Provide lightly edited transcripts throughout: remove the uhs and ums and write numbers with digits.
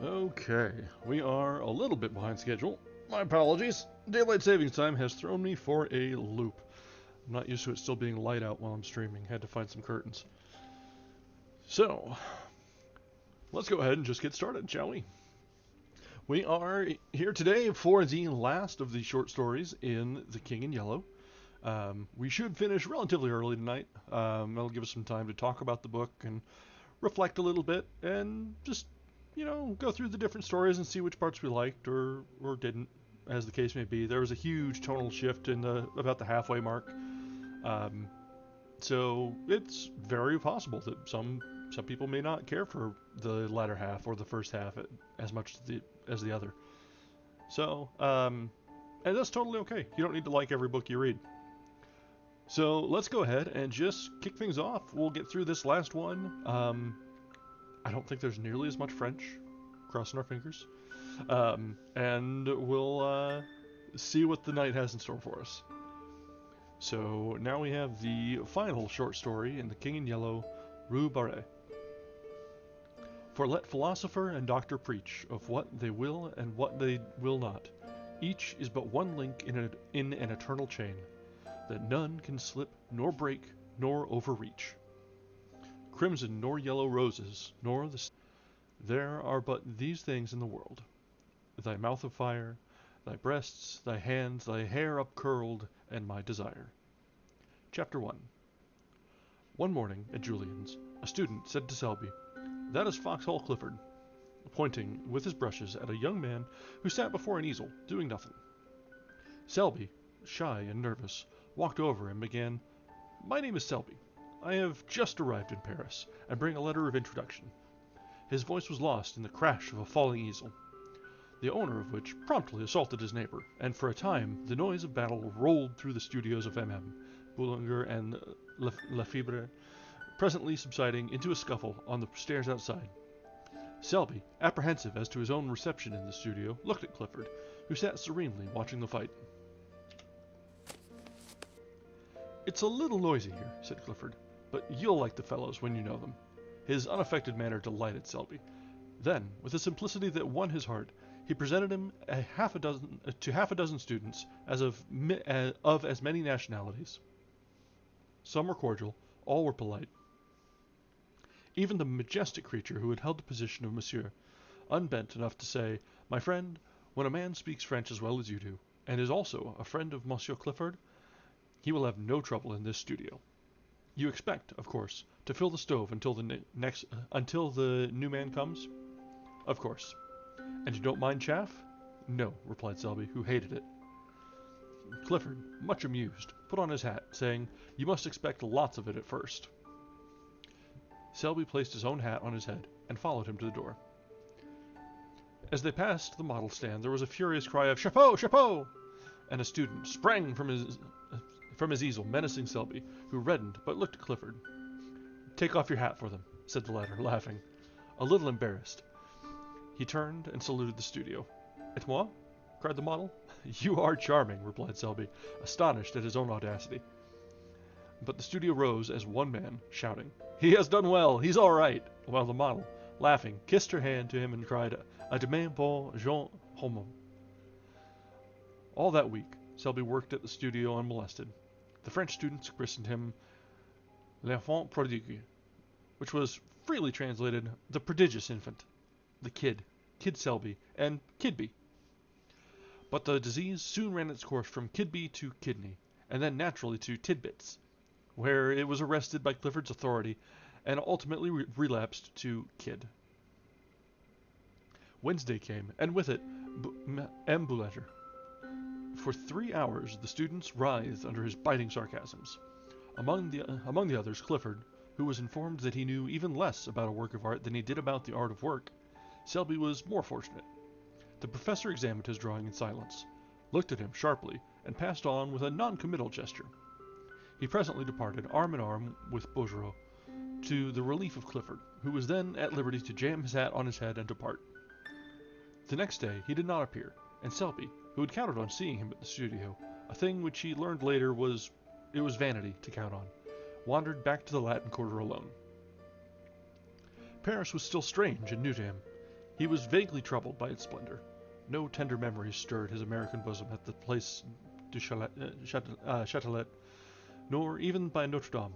Okay, we are a little bit behind schedule. My apologies. Daylight savings time has thrown me for a loop. I'm not used to it still being light out while I'm streaming. Had to find some curtains. So, let's go ahead and just get started, shall we? We are here today for the last of the short stories in The King in Yellow. We should finish relatively early tonight. That'll give us some time to talk about the book and reflect a little bit and just, go through the different stories and see which parts we liked or didn't, as the case may be. There was a huge tonal shift in about the halfway mark. So it's very possible that some people may not care for the latter half or the first half as much as the other. So, and that's totally okay. You don't need to like every book you read. So let's go ahead and just kick things off. We'll get through this last one. I don't think there's nearly as much French. Crossing our fingers. And we'll see what the night has in store for us. So now we have the final short story in The King in Yellow, Rue Barré. For let philosopher and doctor preach of what they will and what they will not. Each is but one link in an eternal chain, that none can slip, nor break, nor overreach. Crimson nor yellow roses, nor the... There are but these things in the world. Thy mouth of fire, thy breasts, thy hands, thy hair upcurled, and my desire. Chapter 1. One morning, at Julian's, a student said to Selby, "That is Foxhall Clifford," pointing with his brushes at a young man who sat before an easel, doing nothing. Selby, shy and nervous, walked over and began, "My name is Selby. I have just arrived in Paris, and bring a letter of introduction." His voice was lost in the crash of a falling easel, the owner of which promptly assaulted his neighbor, and for a time the noise of battle rolled through the studios of MM, Boulanger and Lefebvre, presently subsiding into a scuffle on the stairs outside. Selby, apprehensive as to his own reception in the studio, looked at Clifford, who sat serenely watching the fight. "It's a little noisy here," said Clifford, "but you'll like the fellows when you know them." His unaffected manner delighted Selby. Then, with a simplicity that won his heart, he presented him to half a dozen students of as many nationalities. Some were cordial, all were polite. Even the majestic creature who had held the position of monsieur, unbent enough to say, "My friend, when a man speaks French as well as you do, and is also a friend of Monsieur Clifford, he will have no trouble in this studio. You expect, of course, to fill the stove until the new man comes?" "Of course." "And you don't mind chaff?" "No," replied Selby, who hated it. Clifford, much amused, put on his hat, saying, "You must expect lots of it at first." Selby placed his own hat on his head, and followed him to the door. As they passed the model stand, there was a furious cry of "Chapeau! Chapeau!" and a student sprang from his easel, menacing Selby, who reddened but looked at Clifford. "Take off your hat for them," said the latter, laughing. A little embarrassed, he turned and saluted the studio. "Et moi?" cried the model. "You are charming," replied Selby, astonished at his own audacity. But the studio rose as one man, shouting, "He has done well! He's all right!" while the model, laughing, kissed her hand to him and cried, "A demain pour Jean Homo." All that week, Selby worked at the studio unmolested. The French students christened him l'enfant prodigue, which was freely translated the prodigious infant, the Kid Selby, and Kidby. But the disease soon ran its course from Kidby to Kidney, and then naturally to Tidbits, where it was arrested by Clifford's authority and ultimately relapsed to Kid. Wednesday came, and with it ambulator. For 3 hours, the students writhed under his biting sarcasms. Among the others, Clifford, who was informed that he knew even less about a work of art than he did about the art of work. Selby was more fortunate. The professor examined his drawing in silence, looked at him sharply, and passed on with a non-committal gesture. He presently departed, arm in arm with Bouguereau, to the relief of Clifford, who was then at liberty to jam his hat on his head and depart. The next day he did not appear, and Selby, who had counted on seeing him at the studio, a thing which he learned later was vanity to count on, wandered back to the Latin Quarter alone. Paris was still strange and new to him. He was vaguely troubled by its splendor. No tender memories stirred his American bosom at the Place du Châtelet, nor even by Notre Dame.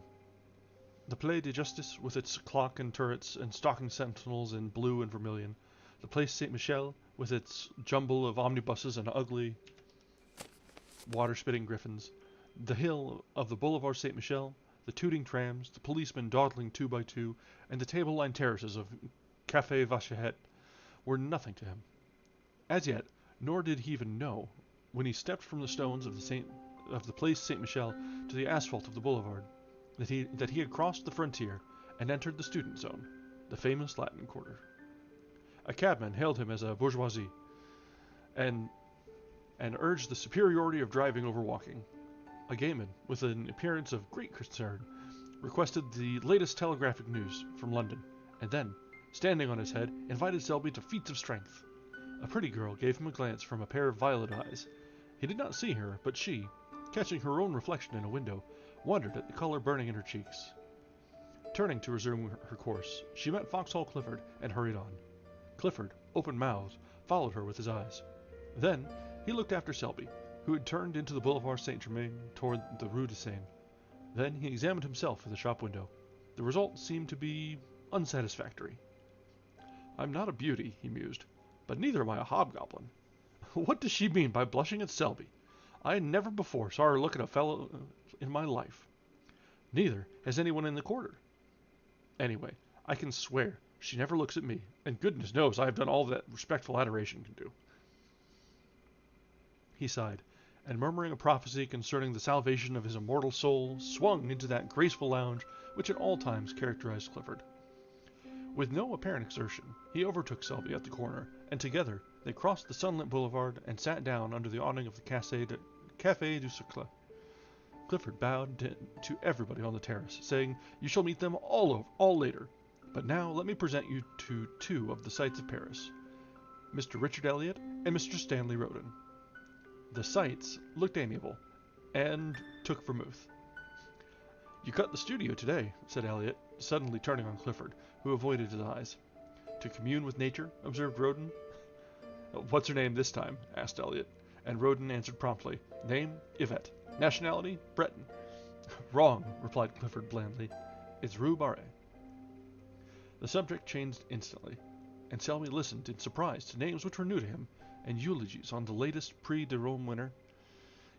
The Palais de Justice, with its clock and turrets and stalking sentinels in blue and vermilion, the Place Saint-Michel, with its jumble of omnibuses and ugly, water-spitting griffins, the hill of the Boulevard Saint-Michel, the tooting trams, the policemen dawdling 2 by 2, and the table-lined terraces of Café Vachette were nothing to him. As yet, nor did he even know, when he stepped from the stones of the Place Saint-Michel to the asphalt of the boulevard, that he had crossed the frontier and entered the student zone, the famous Latin Quarter. A cabman hailed him as a bourgeoisie, and urged the superiority of driving over walking. A gameman, with an appearance of great concern, requested the latest telegraphic news from London, and then, standing on his head, invited Selby to feats of strength. A pretty girl gave him a glance from a pair of violet eyes. He did not see her, but she, catching her own reflection in a window, wondered at the color burning in her cheeks. Turning to resume her course, she met Foxhall Clifford and hurried on. Clifford, open-mouthed, followed her with his eyes. Then he looked after Selby, who had turned into the Boulevard Saint-Germain toward the Rue de Seine. Then he examined himself in the shop window. The result seemed to be unsatisfactory. "I'm not a beauty," he mused, "but neither am I a hobgoblin. What does she mean by blushing at Selby? I never before saw her look at a fellow in my life. Neither has anyone in the quarter. Anyway, I can swear she never looks at me, and goodness knows I have done all that respectful adoration can do." He sighed, and murmuring a prophecy concerning the salvation of his immortal soul, swung into that graceful lounge which at all times characterized Clifford. With no apparent exertion, he overtook Selby at the corner, and together they crossed the sunlit boulevard and sat down under the awning of the Café du Cercle. Clifford bowed to everybody on the terrace, saying, "You shall meet them all later, but now let me present you to two of the sights of Paris, Mr. Richard Elliot and Mr. Stanley Roden." The sights looked amiable, and took vermouth. "You cut the studio today," said Elliot, suddenly turning on Clifford, who avoided his eyes. "To commune with nature," observed Roden. "What's her name this time?" asked Elliot, and Roden answered promptly, "Name, Yvette. Nationality, Breton." "Wrong," replied Clifford blandly. "It's Rue Barré." The subject changed instantly, and Selby listened in surprise to names which were new to him, and eulogies on the latest Prix de Rome winner.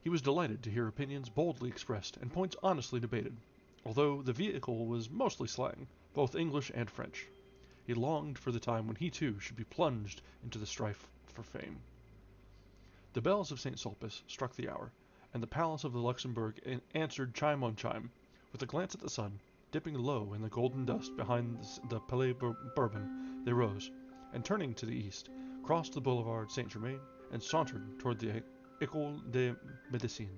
He was delighted to hear opinions boldly expressed and points honestly debated, although the vehicle was mostly slang, both English and French. He longed for the time when he too should be plunged into the strife for fame. The bells of St. Sulpice struck the hour, and the palace of the Luxembourg answered chime on chime. With a glance at the sun, dipping low in the golden dust behind the Palais Bourbon, they rose, and turning to the east, crossed the Boulevard Saint-Germain and sauntered toward the École de Médecine.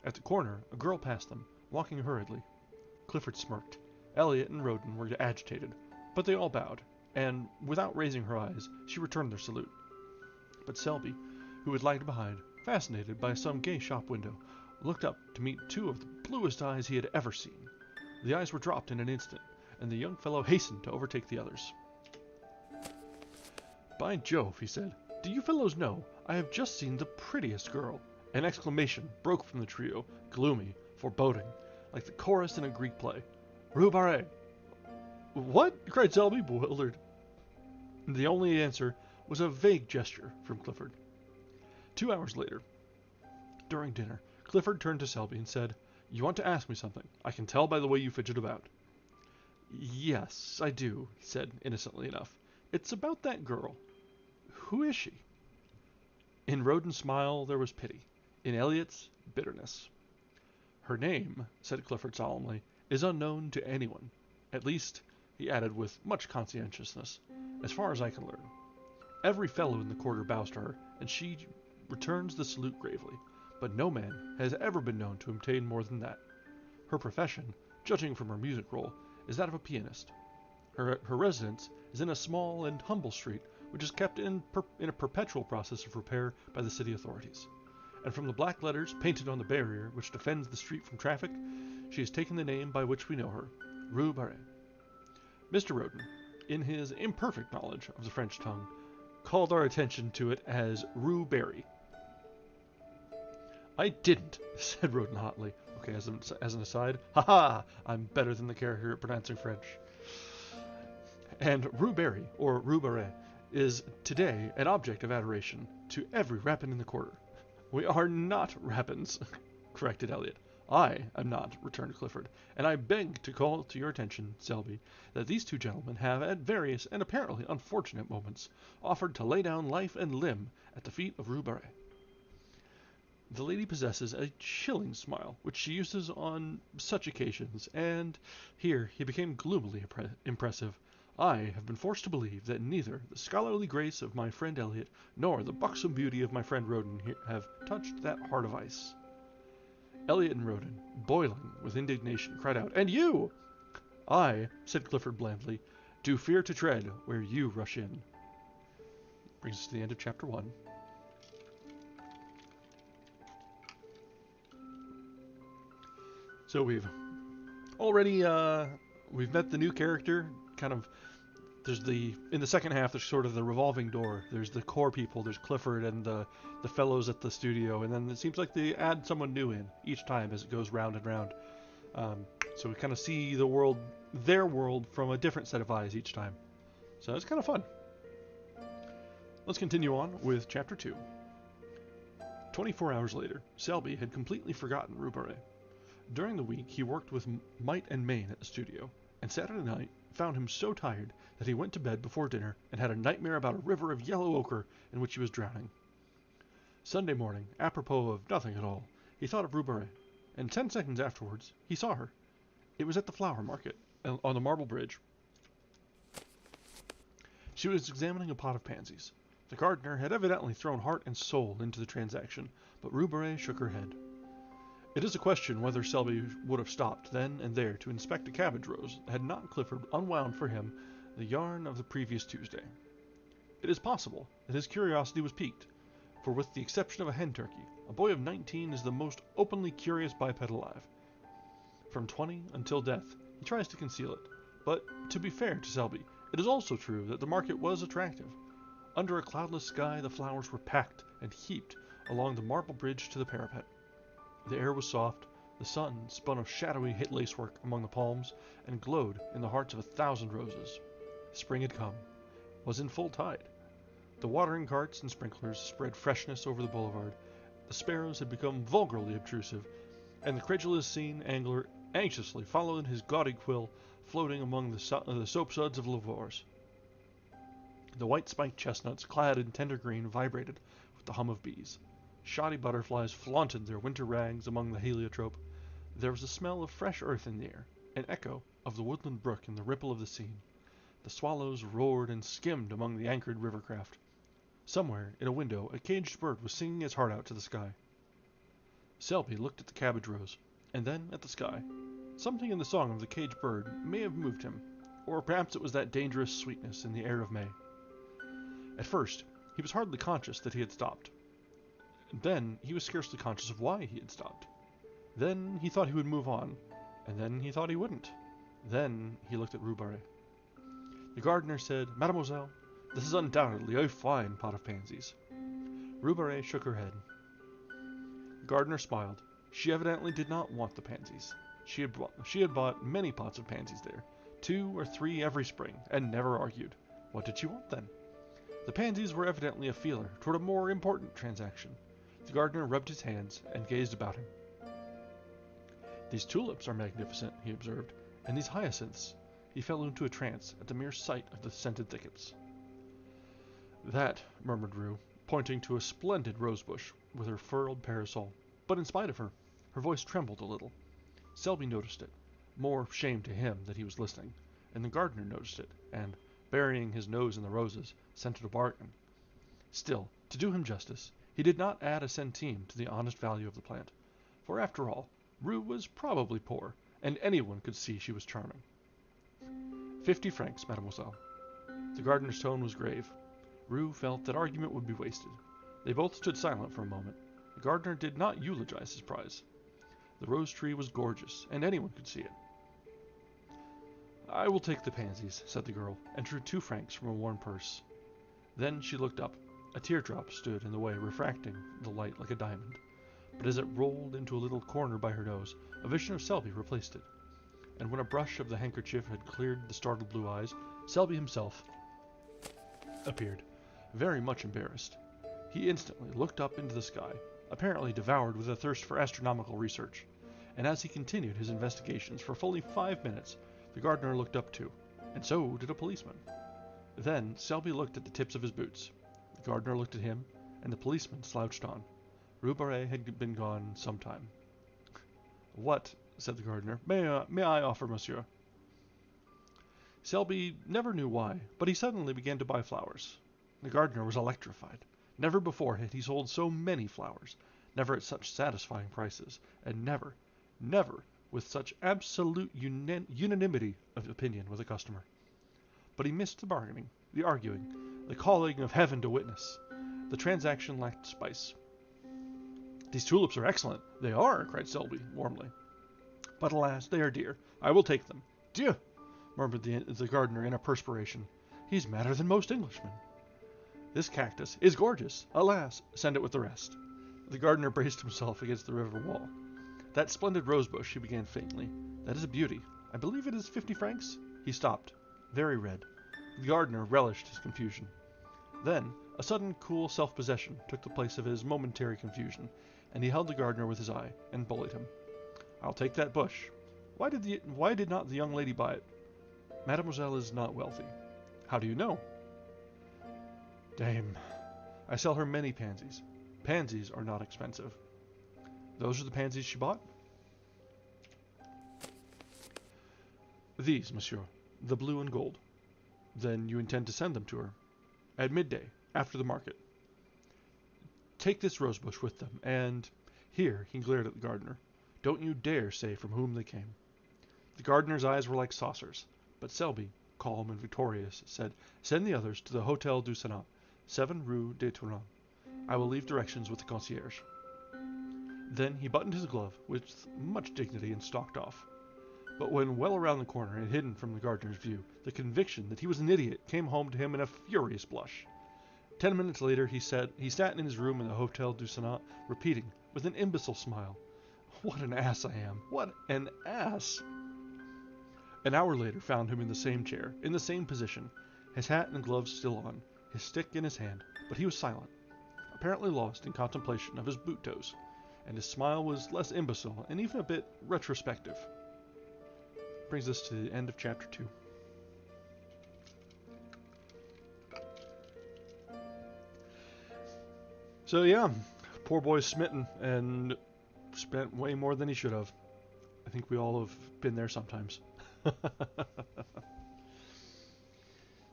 At the corner, a girl passed them, walking hurriedly. Clifford smirked. Elliot and Roden were agitated, but they all bowed, and, without raising her eyes, she returned their salute. But Selby, who had lagged behind, fascinated by some gay shop window, looked up to meet two of the bluest eyes he had ever seen. The eyes were dropped in an instant, and the young fellow hastened to overtake the others. "By Jove," he said, "do you fellows know, I have just seen the prettiest girl." An exclamation broke from the trio, gloomy, foreboding, like the chorus in a Greek play. "Rue Barré!" "What?" cried Selby, bewildered. The only answer was a vague gesture from Clifford. 2 hours later, during dinner, Clifford turned to Selby and said, "You want to ask me something. I can tell by the way you fidget about." "Yes, I do," he said, innocently enough. "It's about that girl. Who is she?" In Roden's smile there was pity. In Eliot's, bitterness. Her name, said Clifford solemnly, is unknown to anyone. At least, he added with much conscientiousness, as far as I can learn. Every fellow in the quarter bows to her, and she returns the salute gravely, but no man has ever been known to obtain more than that. Her profession, judging from her music roll, is that of a pianist. Her residence is in a small and humble street, which is kept in a perpetual process of repair by the city authorities. And from the black letters painted on the barrier which defends the street from traffic, she has taken the name by which we know her, Rue Barré. Mr. Roden, in his imperfect knowledge of the French tongue, called our attention to it as Rue Barry. I didn't, said Roden hotly. Okay, as an aside, haha, I'm better than the character at pronouncing French. And Rue Barry, or Rue Barré, is today an object of adoration to every rapin in the quarter. We are not rapins, corrected Eliot. I am not, returned Clifford, and I beg to call to your attention, Selby, that these two gentlemen have, at various and apparently unfortunate moments, offered to lay down life and limb at the feet of Rue Barré. The lady possesses a chilling smile, which she uses on such occasions, and here he became gloomily impressive. I have been forced to believe that neither the scholarly grace of my friend Eliot nor the buxom beauty of my friend Roden have touched that heart of ice. Eliot and Roden, boiling with indignation, cried out, "And you!" "I," said Clifford blandly, "do fear to tread where you rush in." Brings us to the end of chapter 1. So we've already we've met the new character. Kind of, there's in the second half there's sort of the revolving door. There's the core people. There's Clifford and the fellows at the studio, and then it seems like they add someone new in each time as it goes round and round. So we kind of see their world from a different set of eyes each time. So it's kind of fun. Let's continue on with chapter 2. 24 hours later, Selby had completely forgotten Rue Barré. During the week, he worked with might and main at the studio, and Saturday night found him so tired that he went to bed before dinner and had a nightmare about a river of yellow ochre in which he was drowning. Sunday morning, apropos of nothing at all, he thought of Rue Barré, and 10 seconds afterwards, he saw her. It was at the flower market, on the marble bridge. She was examining a pot of pansies. The gardener had evidently thrown heart and soul into the transaction, but Rue Barré shook her head. It is a question whether Selby would have stopped then and there to inspect a cabbage rose had not Clifford unwound for him the yarn of the previous Tuesday. It is possible that his curiosity was piqued, for with the exception of a hen turkey, a boy of 19 is the most openly curious biped alive. From 20 until death, he tries to conceal it, but to be fair to Selby, it is also true that the market was attractive. Under a cloudless sky, the flowers were packed and heaped along the marble bridge to the parapet. The air was soft, the sun spun a shadowy lacework among the palms, and glowed in the hearts of 1,000 roses. Spring had come, was in full tide. The watering carts and sprinklers spread freshness over the boulevard, the sparrows had become vulgarly obtrusive, and the credulous seen angler anxiously followed his gaudy quill floating among the soapsuds of Lavores. The white-spiked chestnuts, clad in tender green, vibrated with the hum of bees. Shoddy butterflies flaunted their winter rags among the heliotrope. There was a smell of fresh earth in the air, an echo of the woodland brook in the ripple of the scene. The swallows roared and skimmed among the anchored rivercraft. Somewhere, in a window, a caged bird was singing its heart out to the sky. Selby looked at the cabbage rose, and then at the sky. Something in the song of the caged bird may have moved him, or perhaps it was that dangerous sweetness in the air of May. At first, he was hardly conscious that he had stopped. Then he was scarcely conscious of why he had stopped. Then he thought he would move on, and then he thought he wouldn't. Then he looked at Rue Barré. The gardener said, "Mademoiselle, this is undoubtedly a fine pot of pansies." Rue Barré shook her head. The gardener smiled. She evidently did not want the pansies. She had bought many pots of pansies there, 2 or 3 every spring, and never argued. What did she want then? The pansies were evidently a feeler toward a more important transaction. The gardener rubbed his hands and gazed about him. "These tulips are magnificent," he observed, "and these hyacinths." He fell into a trance at the mere sight of the scented thickets. "That," murmured Rue, pointing to a splendid rosebush with her furled parasol. But in spite of her, her voice trembled a little. Selby noticed it, more shame to him that he was listening, and the gardener noticed it, and, burying his nose in the roses, scented a bargain. Still, to do him justice, he did not add a centime to the honest value of the plant, for after all, Rue was probably poor, and anyone could see she was charming. 50 francs, mademoiselle. The gardener's tone was grave. Rue felt that argument would be wasted. They both stood silent for a moment. The gardener did not eulogize his prize. The rose tree was gorgeous, and anyone could see it. I will take the pansies, said the girl, and drew 2 francs from a worn purse. Then she looked up. A teardrop stood in the way, refracting the light like a diamond. But as it rolled into a little corner by her nose, a vision of Selby replaced it. And when a brush of the handkerchief had cleared the startled blue eyes, Selby himself appeared, very much embarrassed. He instantly looked up into the sky, apparently devoured with a thirst for astronomical research, and as he continued his investigations for fully 5 minutes, the gardener looked up too, and so did a policeman. Then Selby looked at the tips of his boots. The gardener looked at him, and the policeman slouched on. Rue Barré had been gone some time. What, said the gardener, may I offer, monsieur? Selby never knew why, but he suddenly began to buy flowers. The gardener was electrified. Never before had he sold so many flowers, never at such satisfying prices, and never with such absolute unanimity of opinion with a customer. But he missed the bargaining, the arguing, the calling of heaven to witness. The transaction lacked spice. These tulips are excellent. They are, cried Selby warmly. But alas, they are dear. I will take them. Dieu, murmured the gardener in a perspiration. He's madder than most Englishmen. This cactus is gorgeous. Alas, send it with the rest. The gardener braced himself against the river wall. That splendid rosebush, he began faintly. That is a beauty. I believe it is 50 francs? He stopped, very red. The gardener relished his confusion. Then, a sudden cool self-possession took the place of his momentary confusion, and he held the gardener with his eye, and bullied him. I'll take that bush. Why did not the young lady buy it? Mademoiselle is not wealthy. How do you know? Dame, I sell her many pansies. Pansies are not expensive. Those are the pansies she bought? These, monsieur, the blue and gold. Then you intend to send them to her? At midday, after the market. Take this rosebush with them, and... Here, he glared at the gardener. Don't you dare say from whom they came. The gardener's eyes were like saucers, but Selby, calm and victorious, said, Send the others to the Hôtel du Sénat, 7 Rue des Tourneaux. I will leave directions with the concierge. Then he buttoned his glove with much dignity and stalked off. But when well around the corner and hidden from the gardener's view, the conviction that he was an idiot came home to him in a furious blush. 10 minutes later he sat in his room in the Hôtel du Sénat, repeating, with an imbecile smile, What an ass I am! What an ass! An hour later found him in the same chair, in the same position, his hat and gloves still on, his stick in his hand, but he was silent, apparently lost in contemplation of his boot toes, and his smile was less imbecile and even a bit retrospective. Brings us to the end of chapter 2. So yeah, poor boy's smitten and spent way more than he should have. I think we all have been there sometimes.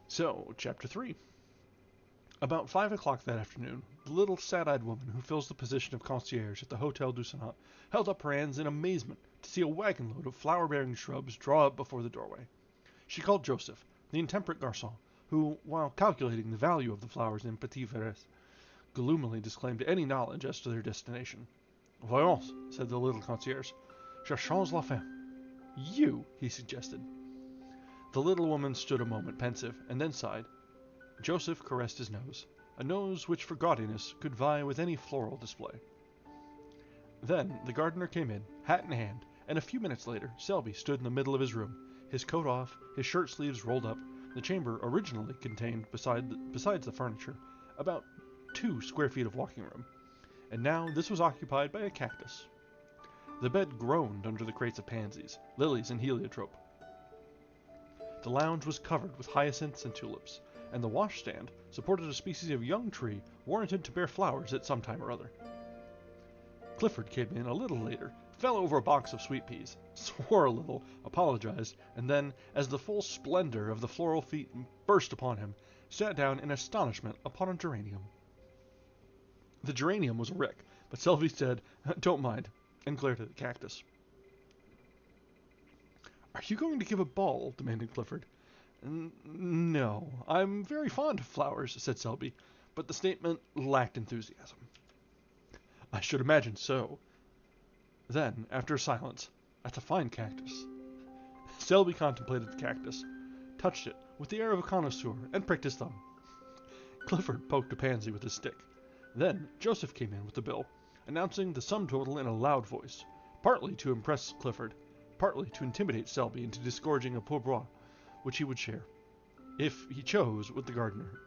So, chapter 3. About 5 o'clock that afternoon, the little sad-eyed woman who fills the position of concierge at the Hôtel du Sénat held up her hands in amazement to see a wagon-load of flower-bearing shrubs draw up before the doorway. She called Joseph, the intemperate garçon, who, while calculating the value of the flowers in Petit Verres, gloomily disclaimed any knowledge as to their destination. Voyons, said the little concierge. Cherchons la femme. You, he suggested. The little woman stood a moment pensive, and then sighed. Joseph caressed his nose, a nose which for gaudiness could vie with any floral display. Then the gardener came in, hat in hand, and a few minutes later Selby stood in the middle of his room, his coat off, his shirt sleeves rolled up. The chamber originally contained, besides the furniture, about 2 square feet of walking room, and now this was occupied by a cactus. The bed groaned under the crates of pansies, lilies, and heliotrope. The lounge was covered with hyacinths and tulips. and the washstand supported a species of young tree warranted to bear flowers at some time or other. Clifford came in a little later, fell over a box of sweet peas, swore a little, apologized, and then, as the full splendor of the floral feat burst upon him, sat down in astonishment upon a geranium. The geranium was a wreck, but Selby said, "Don't mind," and glared at the cactus. "Are you going to give a ball?" demanded Clifford. "No, I'm very fond of flowers," said Selby, but the statement lacked enthusiasm. "I should imagine so." Then, after a silence, "That's a fine cactus." Selby contemplated the cactus, touched it with the air of a connoisseur, and pricked his thumb. Clifford poked a pansy with his stick. Then Joseph came in with the bill, announcing the sum total in a loud voice, partly to impress Clifford, partly to intimidate Selby into disgorging a pourboire, which he would share, if he chose, with the gardener.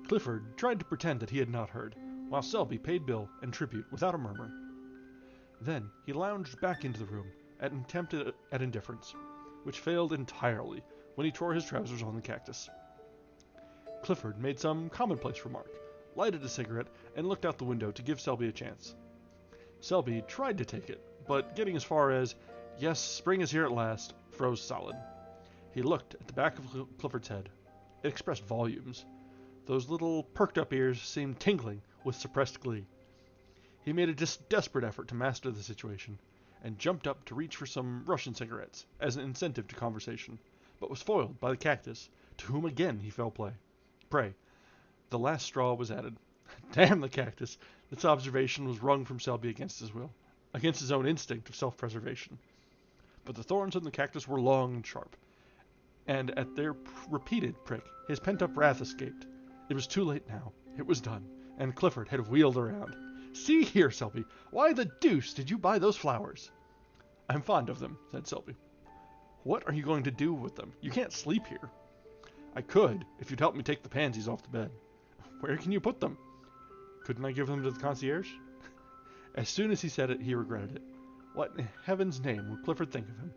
Clifford tried to pretend that he had not heard, while Selby paid bill and tribute without a murmur. Then he lounged back into the room, and attempted at indifference, which failed entirely when he tore his trousers on the cactus. Clifford made some commonplace remark, lighted a cigarette, and looked out the window to give Selby a chance. Selby tried to take it, but getting as far as, "Yes, spring is here at last," froze solid. He looked at the back of Clifford's head. It expressed volumes. Those little perked-up ears seemed tingling with suppressed glee. He made a desperate effort to master the situation, and jumped up to reach for some Russian cigarettes, as an incentive to conversation, but was foiled by the cactus, to whom again he fell prey. The last straw was added. Damn the cactus! This observation was wrung from Selby against his will, against his own instinct of self-preservation. But the thorns on the cactus were long and sharp, and at their repeated prick, his pent-up wrath escaped. It was too late now. It was done, and Clifford had wheeled around. "See here, Selby, why the deuce did you buy those flowers?" "I'm fond of them," said Selby. "What are you going to do with them? You can't sleep here." "I could, if you'd help me take the pansies off the bed." "Where can you put them?" "Couldn't I give them to the concierge?" As soon as he said it, he regretted it. What in heaven's name would Clifford think of him?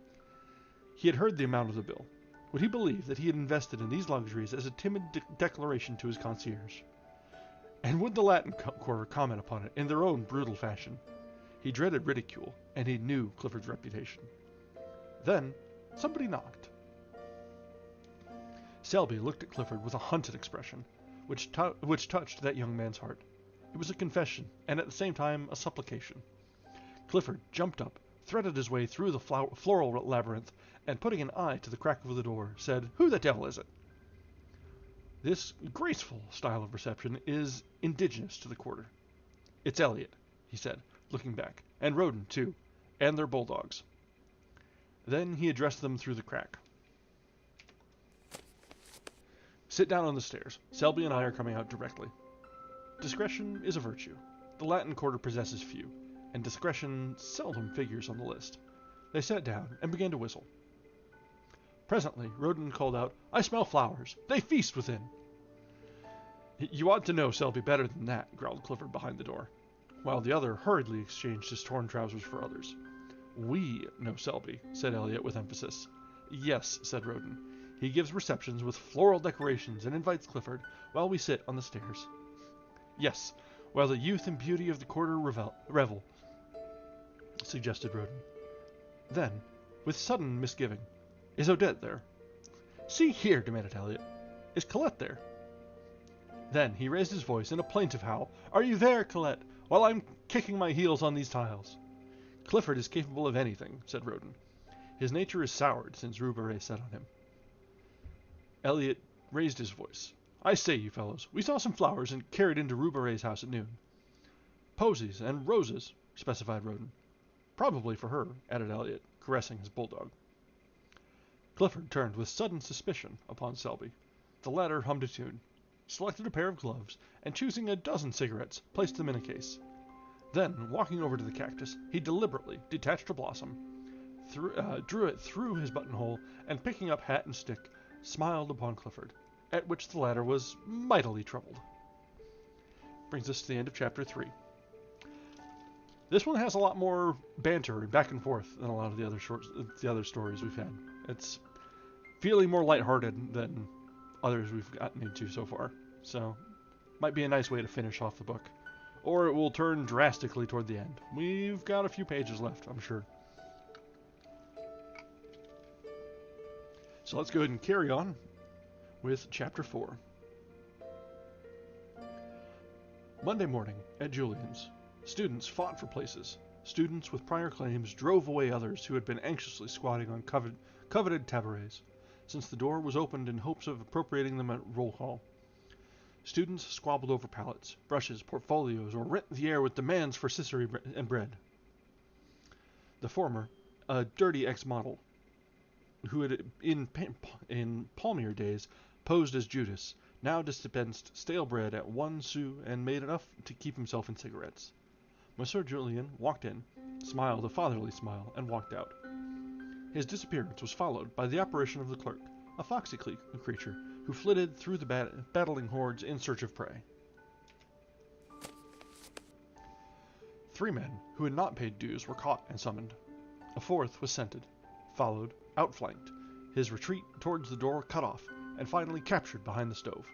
He had heard the amount of the bill. Would he believe that he had invested in these luxuries as a timid declaration to his concierge? And would the Latin Quarter comment upon it in their own brutal fashion? He dreaded ridicule, and he knew Clifford's reputation. Then somebody knocked. Selby looked at Clifford with a hunted expression, which touched that young man's heart. It was a confession, and at the same time a supplication. Clifford jumped up, threaded his way through the floral labyrinth, and putting an eye to the crack of the door, said, "Who the devil is it?" This graceful style of reception is indigenous to the quarter. "It's Elliot," he said, looking back, "and Roden, too, and their bulldogs." Then he addressed them through the crack. "Sit down on the stairs. Selby and I are coming out directly." Discretion is a virtue. The Latin Quarter possesses few, and discretion seldom figures on the list. They sat down and began to whistle. Presently Roden called out, "I smell flowers. They feast within." "You ought to know Selby better than that," growled Clifford behind the door, while the other hurriedly exchanged his torn trousers for others. "We know Selby," said Elliot with emphasis. "Yes," said Roden. "He gives receptions with floral decorations and invites Clifford, while we sit on the stairs." "Yes, while the youth and beauty of the quarter revel," suggested Roden. Then, with sudden misgiving, "Is Odette there?" "See here," demanded Elliot. "Is Colette there?" Then he raised his voice in a plaintive howl. "Are you there, Colette, while I'm kicking my heels on these tiles?" "Clifford is capable of anything," said Roden. "His nature is soured since Rue Barré set on him." Elliot raised his voice. "I say, you fellows, we saw some flowers and carried into Rue Barré's house at noon." "Posies and roses," specified Roden. "Probably for her," added Elliot, caressing his bulldog. Clifford turned with sudden suspicion upon Selby. The latter hummed a tune, selected a pair of gloves, and choosing a dozen cigarettes, placed them in a case. Then, walking over to the cactus, he deliberately detached a blossom, drew it through his buttonhole, and picking up hat and stick, smiled upon Clifford, at which the latter was mightily troubled. Brings us to the end of chapter 3. This one has a lot more banter and back and forth than a lot of the other stories we've had. It's feeling more lighthearted than others we've gotten into so far. So, might be a nice way to finish off the book. Or it will turn drastically toward the end. We've got a few pages left, I'm sure. So let's go ahead and carry on with Chapter 4. Monday morning at Julian's, students fought for places. Students with prior claims drove away others who had been anxiously squatting on coveted tabourets, since the door was opened in hopes of appropriating them at roll call. Students squabbled over pallets, brushes, portfolios, or rent the air with demands for scissory and bread. The former, a dirty ex-model, who had in palmier days posed as Judas, now dispensed stale bread at 1 sou and made enough to keep himself in cigarettes. Monsieur Julien walked in, smiled a fatherly smile, and walked out. His disappearance was followed by the apparition of the clerk, a foxy creature who flitted through the battling hordes in search of prey. 3 men who had not paid dues were caught and summoned. A 4th was scented, followed, outflanked, his retreat towards the door cut off, and finally captured behind the stove.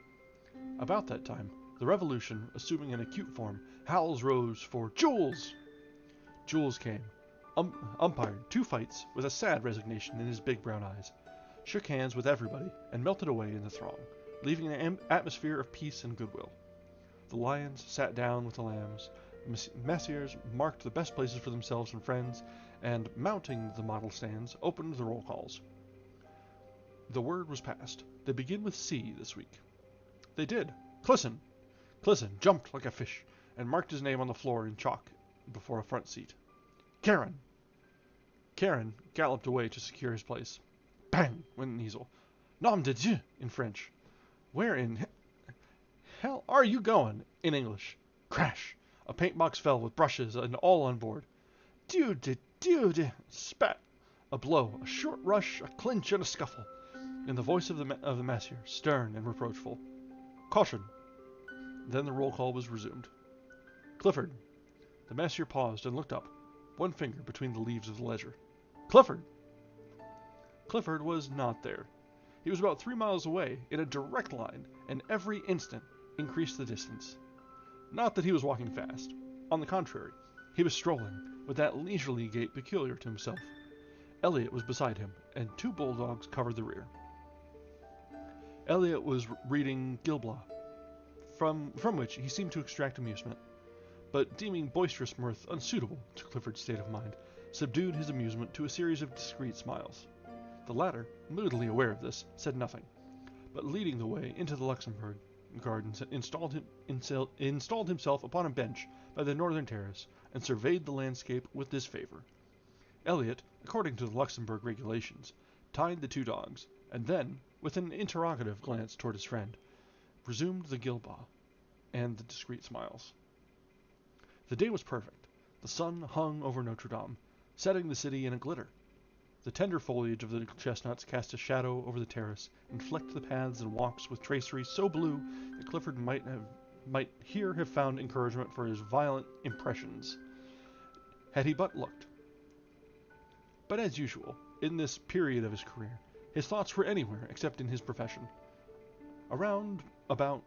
About that time, the revolution assuming an acute form, howls rose for Jules! Jules came, umpired 2 fights with a sad resignation in his big brown eyes, shook hands with everybody, and melted away in the throng, leaving an atmosphere of peace and goodwill. The lions sat down with the lambs, messieurs marked the best places for themselves and friends, and, mounting the model stands, opened the roll calls. The word was passed. They begin with C this week. They did. Clisson! Clisson jumped like a fish, and marked his name on the floor in chalk before a front seat. Karen! Karen galloped away to secure his place. Bang! Went an easel. Nom de Dieu! In French. Where in hell are you going? In English. Crash! A paint box fell with brushes and all on board. Dieu de Dieu de... Spat! A blow, a short rush, a clinch, and a scuffle. In the voice of the massier, stern and reproachful. Caution! Then the roll call was resumed. Clifford! The massier paused and looked up, one finger between the leaves of the ledger. Clifford! Clifford was not there. He was about 3 miles away, in a direct line, and every instant increased the distance. Not that he was walking fast. On the contrary, he was strolling, with that leisurely gait peculiar to himself. Elliot was beside him, and 2 bulldogs covered the rear. Elliot was reading Gil Blas, from which he seemed to extract amusement, but deeming boisterous mirth unsuitable to Clifford's state of mind, subdued his amusement to a series of discreet smiles. The latter, moodily aware of this, said nothing, but leading the way into the Luxembourg Gardens, installed himself upon a bench by the northern terrace, and surveyed the landscape with disfavor. Elliot, according to the Luxembourg regulations, tied the 2 dogs, and then, with an interrogative glance toward his friend, resumed the Gil Blas and the discreet smiles. The day was perfect. The sun hung over Notre Dame, setting the city in a glitter. The tender foliage of the chestnuts cast a shadow over the terrace, and flecked the paths and walks with tracery so blue that Clifford might here have found encouragement for his violent impressions, had he but looked. But as usual, in this period of his career, his thoughts were anywhere except in his profession. Around about,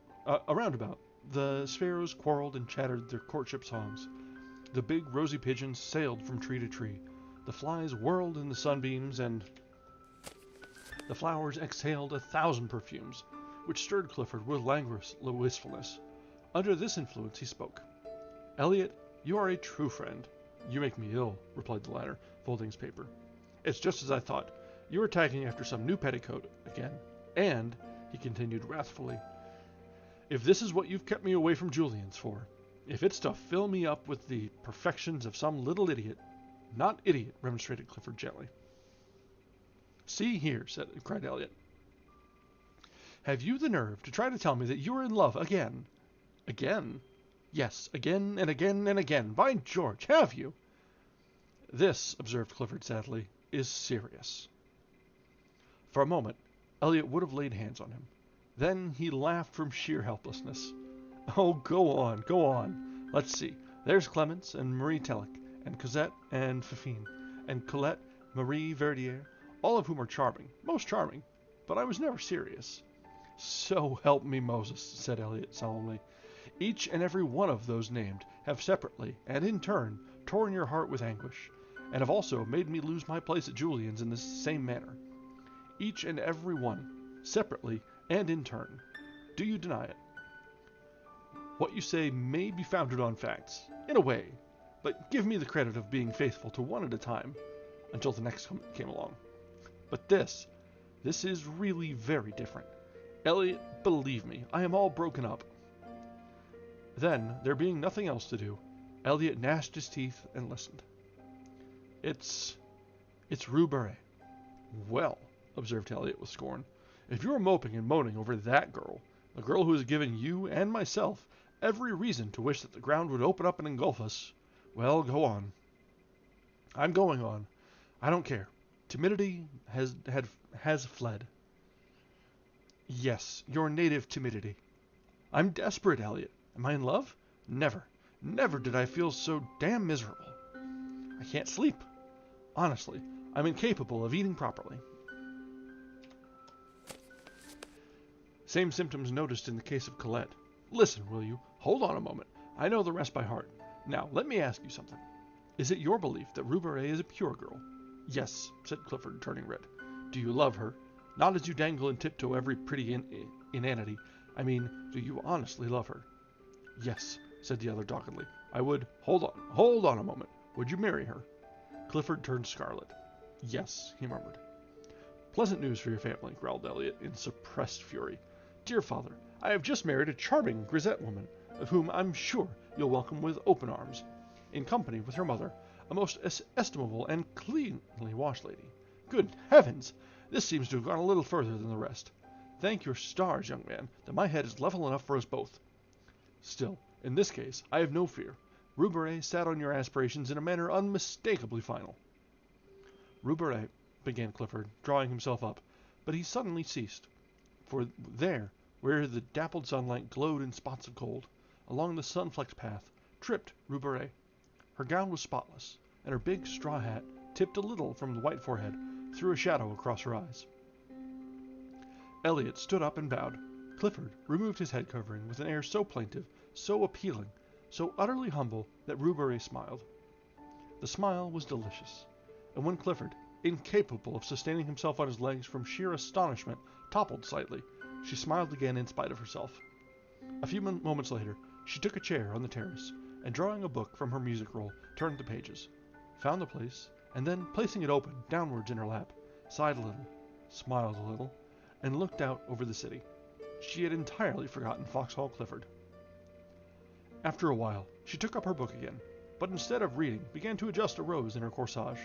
the sparrows quarreled and chattered their courtship songs. The big rosy pigeons sailed from tree to tree. The flies whirled in the sunbeams, and the flowers exhaled 1,000 perfumes, which stirred Clifford with languorous wistfulness. Under this influence he spoke. "Elliot, you are a true friend." "You make me ill," replied the latter, folding his paper. "It's just as I thought. You are tagging after some new petticoat again. And," he continued wrathfully, "if this is what you've kept me away from Julian's for, if it's to fill me up with the perfections of some little idiot—" "Not idiot," remonstrated Clifford gently. "See here," cried Elliot. "Have you the nerve to try to tell me that you are in love again?" "Again?" "Yes, again and again and again. By George, have you?" "This," observed Clifford sadly, "is serious." For a moment, Elliot would have laid hands on him. Then he laughed from sheer helplessness. "Oh, go on, go on. Let's see. There's Clemence and Marie Tellick, and Cosette and Fifine, and Colette, Marie Verdier, all of whom are charming, most charming. But I was never serious. So help me Moses, said Eliot solemnly. Each and every one of those named have separately, and in turn, torn your heart with anguish, and have also made me lose my place at Julian's in this same manner. Each and every one, separately and in turn. Do you deny it? What you say may be founded on facts, in a way, but give me the credit of being faithful to one at a time, until the next came along. But this is really very different. Eliot, believe me, I am all broken up. Then, there being nothing else to do, Eliot gnashed his teeth and listened. It's Rue Beret. Well, observed Eliot with scorn, if you're moping and moaning over that girl, the girl who has given you and myself every reason to wish that the ground would open up and engulf us, well, go on. I'm going on. I don't care. Timidity has fled. Yes, your native timidity. I'm desperate, Eliot. Am I in love? Never. Never did I feel so damn miserable. I can't sleep. Honestly, I'm incapable of eating properly. Same symptoms noticed in the case of Colette. Listen, will you? Hold on a moment. I know the rest by heart. Now, let me ask you something. Is it your belief that Rue Beret is a pure girl? Yes, said Clifford, turning red. Do you love her? Not as you dangle and tiptoe every pretty inanity. I mean, do you honestly love her? Yes, said the other doggedly. I would. Hold on a moment. Would you marry her? Clifford turned scarlet. Yes, he murmured. Pleasant news for your family, growled Eliot in suppressed fury. Dear father, I have just married a charming grisette woman, of whom I'm sure you'll welcome with open arms, in company with her mother, a most estimable and cleanly washed lady. Good heavens! This seems to have gone a little further than the rest. Thank your stars, young man, that my head is level enough for us both. Still, in this case, I have no fear. Rue Beret sat on your aspirations in a manner unmistakably final. Rue Beret, began Clifford, drawing himself up, but he suddenly ceased. For there, where the dappled sunlight glowed in spots of gold, along the sun-flecked path, tripped Rue Beret. Her gown was spotless, and her big straw hat, tipped a little from the white forehead, threw a shadow across her eyes. Eliot stood up and bowed. Clifford removed his head covering with an air so plaintive, so appealing, so utterly humble that Rue Beret smiled. The smile was delicious, and when Clifford, incapable of sustaining himself on his legs from sheer astonishment, toppled slightly, she smiled again in spite of herself. A few moments later, she took a chair on the terrace, and drawing a book from her music roll, turned the pages, found the place, and then, placing it open downwards in her lap, sighed a little, smiled a little, and looked out over the city. She had entirely forgotten Foxhall Clifford. After a while, she took up her book again, but instead of reading, began to adjust a rose in her corsage.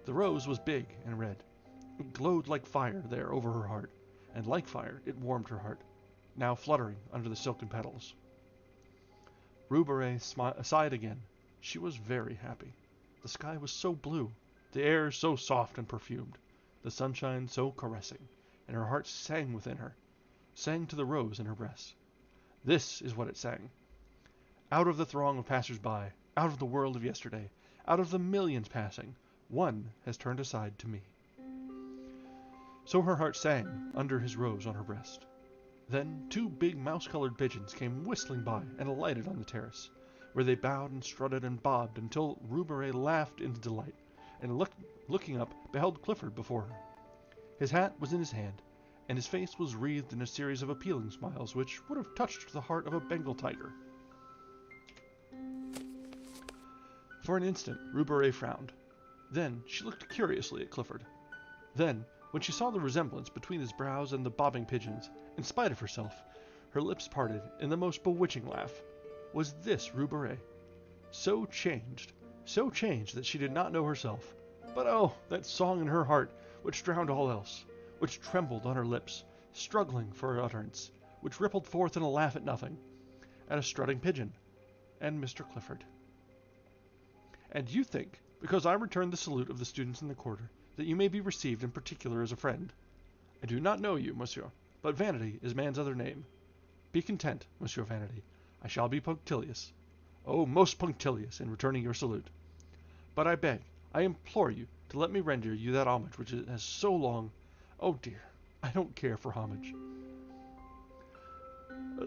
The rose was big and red. It glowed like fire there over her heart, and like fire it warmed her heart, now fluttering under the silken petals. Rue Beret sighed again. She was very happy. The sky was so blue, the air so soft and perfumed, the sunshine so caressing, and her heart sang within her, sang to the rose in her breast. This is what it sang. Out of the throng of passers-by, out of the world of yesterday, out of the millions passing, one has turned aside to me. So her heart sang under his rose on her breast. Then 2 big mouse-colored pigeons came whistling by and alighted on the terrace, where they bowed and strutted and bobbed until Rue Beret laughed in delight, and looking up, beheld Clifford before her. His hat was in his hand, and his face was wreathed in a series of appealing smiles which would have touched the heart of a Bengal tiger. For an instant, Rue Beret frowned. Then she looked curiously at Clifford. Then, when she saw the resemblance between his brows and the bobbing pigeons, in spite of herself, her lips parted in the most bewitching laugh. Was this Rue Beret? So changed that she did not know herself. But oh, that song in her heart, which drowned all else, which trembled on her lips, struggling for utterance, which rippled forth in a laugh at nothing, at a strutting pigeon, and Mr. Clifford. And you think, because I returned the salute of the students in the quarter, that you may be received in particular as a friend. I do not know you, monsieur, but vanity is man's other name. Be content, Monsieur Vanity. I shall be punctilious. Oh, most punctilious in returning your salute. But I beg, I implore you to let me render you that homage which has so long... Oh dear, I don't care for homage.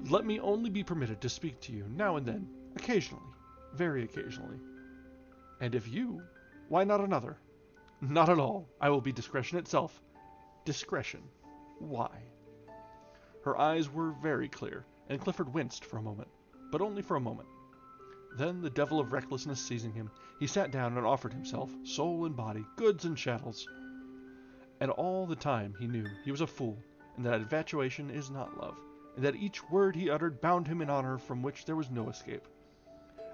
Let me only be permitted to speak to you now and then, occasionally, very occasionally. And if you, why not another? Not at all. I will be discretion itself. Discretion. Why? Her eyes were very clear, and Clifford winced for a moment, but only for a moment. Then, the devil of recklessness seizing him, he sat down and offered himself, soul and body, goods and chattels. And all the time he knew he was a fool, and that infatuation is not love, and that each word he uttered bound him in honor from which there was no escape.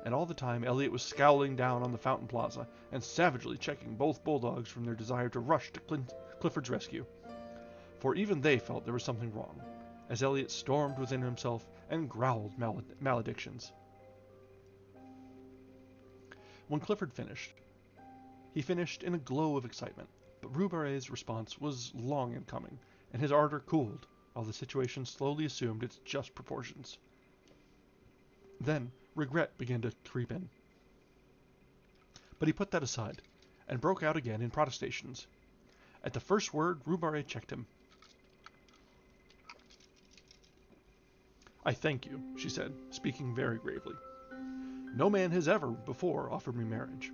And all the time Elliot was scowling down on the Fountain Plaza, and savagely checking both bulldogs from their desire to rush to Clifford's rescue. For even they felt there was something wrong, as Elliot stormed within himself and growled maledictions. When Clifford finished, he finished in a glow of excitement, but Rue Barré's response was long in coming, and his ardor cooled, while the situation slowly assumed its just proportions. Then regret began to creep in. But he put that aside, and broke out again in protestations. At the first word, Rue Barré checked him. "I thank you," she said, speaking very gravely. "No man has ever before offered me marriage."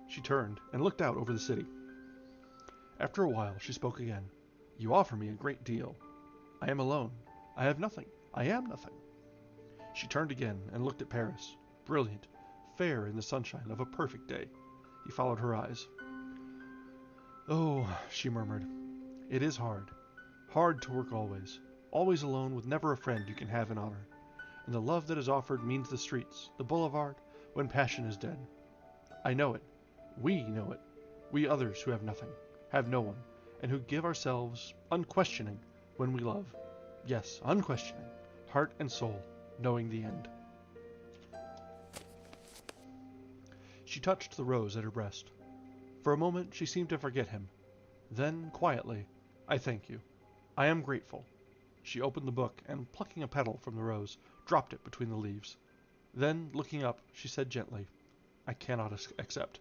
She turned and looked out over the city. After a while she spoke again. "You offer me a great deal. I am alone. I have nothing. I am nothing." She turned again and looked at Paris, brilliant, fair in the sunshine of a perfect day. He followed her eyes. "Oh," she murmured, "it is hard. Hard to work always. Always alone with never a friend you can have in honor. And the love that is offered means the streets, the boulevard, when passion is dead. I know it. We know it. We others who have nothing, have no one, and who give ourselves, unquestioning, when we love. Yes, unquestioning, heart and soul, knowing the end." She touched the rose at her breast. For a moment she seemed to forget him. Then, quietly, "I thank you. I am grateful." She opened the book, and plucking a petal from the rose, dropped it between the leaves. Then, looking up, she said gently, "I cannot accept."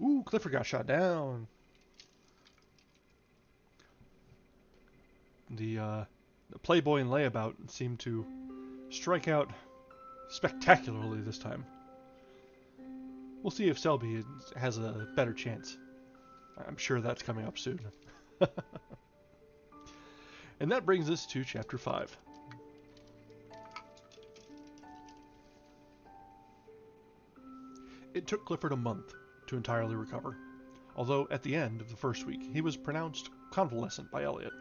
Ooh, Clifford got shot down. The Playboy and Layabout seemed to strike out spectacularly this time. We'll see if Selby has a better chance. I'm sure that's coming up soon. And that brings us to Chapter 5. It took Clifford a month to entirely recover, although at the end of the first week he was pronounced convalescent by Elliot,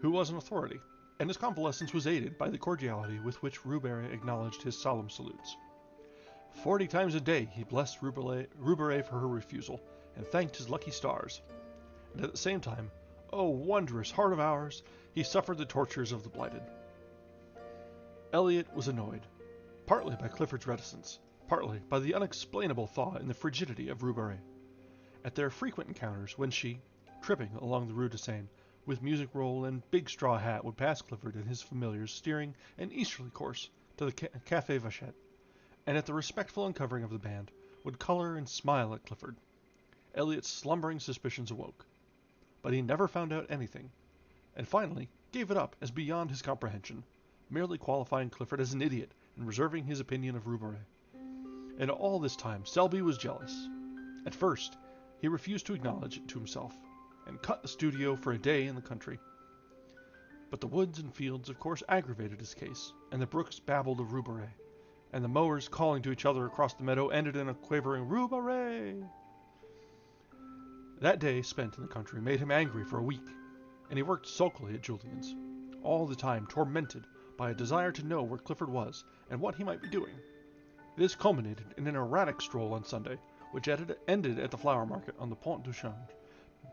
who was an authority, and his convalescence was aided by the cordiality with which Rue Barré acknowledged his solemn salutes. 40 times a day he blessed Rue Barré for her refusal, and thanked his lucky stars. And at the same time, oh wondrous heart of ours, he suffered the tortures of the blighted. Elliot was annoyed, partly by Clifford's reticence, partly by the unexplainable thaw in the frigidity of Rue Barré. At their frequent encounters, when she, tripping along the Rue de Seine, with music roll and big straw hat, would pass Clifford and his familiars steering an easterly course to the Café Vachette, and at the respectful uncovering of the band, would color and smile at Clifford. Elliot's slumbering suspicions awoke. But he never found out anything, and finally gave it up as beyond his comprehension, merely qualifying Clifford as an idiot and reserving his opinion of Rue Barré. And all this time Selby was jealous. At first, he refused to acknowledge it to himself, and cut the studio for a day in the country. But the woods and fields of course aggravated his case, and the brooks babbled of Rue Barré, and the mowers calling to each other across the meadow ended in a quavering Rue Barré. That day spent in the country made him angry for a week, and he worked sulkily at Julian's, all the time tormented by a desire to know where Clifford was and what he might be doing. This culminated in an erratic stroll on Sunday, which ended at the flower market on the Pont du Change,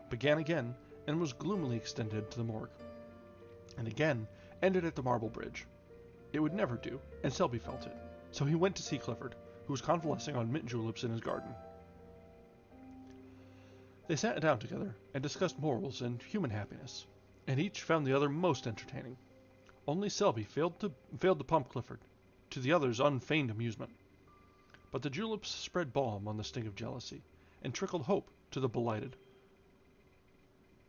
began again, and was gloomily extended to the morgue, and again ended at the Marble Bridge. It would never do, and Selby felt it, so he went to see Clifford, who was convalescing on mint juleps in his garden. They sat down together and discussed morals and human happiness, and each found the other most entertaining. Only Selby failed to pump Clifford, to the other's unfeigned amusement. But the juleps spread balm on the sting of jealousy, and trickled hope to the blighted.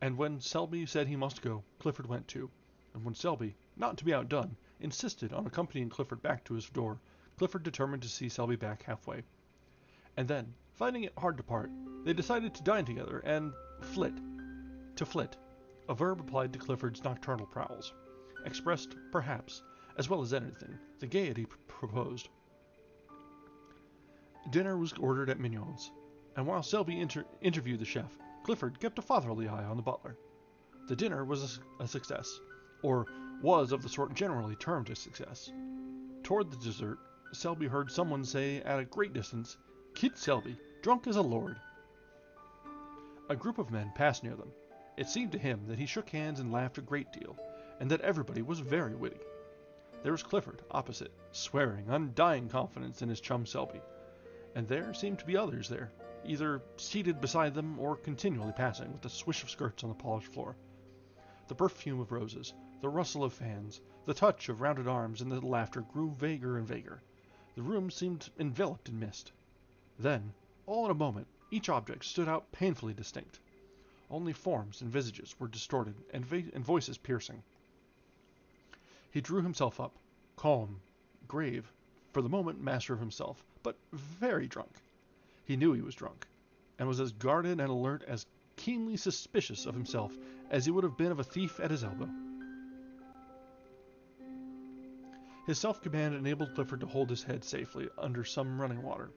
And when Selby said he must go, Clifford went too. And when Selby, not to be outdone, insisted on accompanying Clifford back to his door, Clifford determined to see Selby back halfway. And then, finding it hard to part, they decided to dine together and flit. To flit, a verb applied to Clifford's nocturnal prowls, expressed, perhaps, as well as anything, the gaiety proposed. Dinner was ordered at Mignon's, and while Selby interviewed the chef, Clifford kept a fatherly eye on the butler. The dinner was a success, or was of the sort generally termed a success. Toward the dessert, Selby heard someone say at a great distance, "Kid Selby, drunk as a lord." A group of men passed near them. It seemed to him that he shook hands and laughed a great deal, and that everybody was very witty. There was Clifford, opposite, swearing undying confidence in his chum Selby, and there seemed to be others there, either seated beside them or continually passing with the swish of skirts on the polished floor. The perfume of roses, the rustle of fans, the touch of rounded arms, and the laughter grew vaguer and vaguer. The room seemed enveloped in mist. Then, all in a moment, each object stood out painfully distinct. Only forms and visages were distorted, and voices piercing. He drew himself up, calm, grave, for the moment master of himself, but very drunk. He knew he was drunk, and was as guarded and alert, as keenly suspicious of himself as he would have been of a thief at his elbow. His self-command enabled Clifford to hold his head safely under some running water,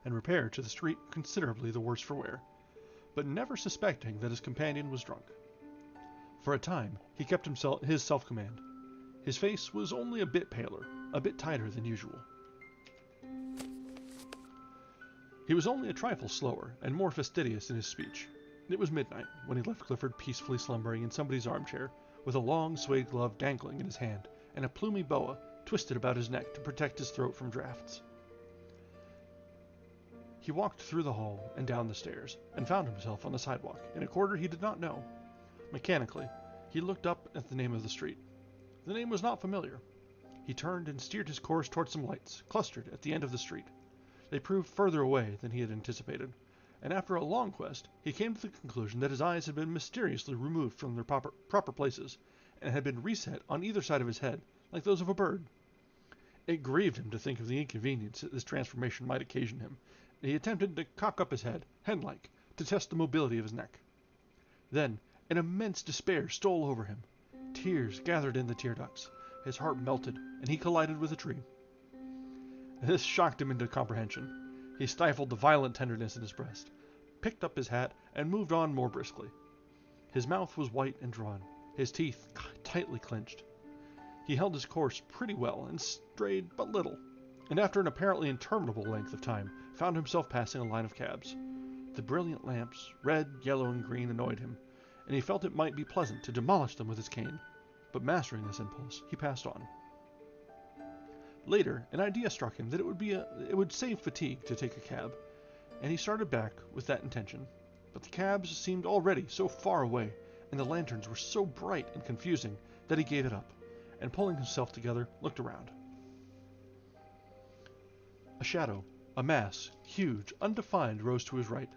and repair to the street considerably the worse for wear, but never suspecting that his companion was drunk. For a time he kept his self-command. His face was only a bit paler, a bit tighter than usual. He was only a trifle slower and more fastidious in his speech. It was midnight when he left Clifford peacefully slumbering in somebody's armchair, with a long suede glove dangling in his hand, and a plumy boa twisted about his neck to protect his throat from draughts. He walked through the hall and down the stairs, and found himself on the sidewalk, in a quarter he did not know. Mechanically, he looked up at the name of the street. The name was not familiar. He turned and steered his course towards some lights, clustered at the end of the street. They proved further away than he had anticipated, and after a long quest, he came to the conclusion that his eyes had been mysteriously removed from their proper places, and had been reset on either side of his head, like those of a bird. It grieved him to think of the inconvenience that this transformation might occasion him, and he attempted to cock up his head, hen-like, to test the mobility of his neck. Then an immense despair stole over him. Tears gathered in the tear ducts. His heart melted, and he collided with a tree. This shocked him into comprehension. He stifled the violent tenderness in his breast, picked up his hat, and moved on more briskly. His mouth was white and drawn, his teeth tightly clenched. He held his course pretty well, and strayed but little, and after an apparently interminable length of time, found himself passing a line of cabs. The brilliant lamps, red, yellow, and green, annoyed him, and he felt it might be pleasant to demolish them with his cane, but mastering this impulse, he passed on. Later, an idea struck him that it would save fatigue to take a cab, and he started back with that intention. But the cabs seemed already so far away, and the lanterns were so bright and confusing, that he gave it up, and pulling himself together, looked around. A shadow, a mass, huge, undefined, rose to his right.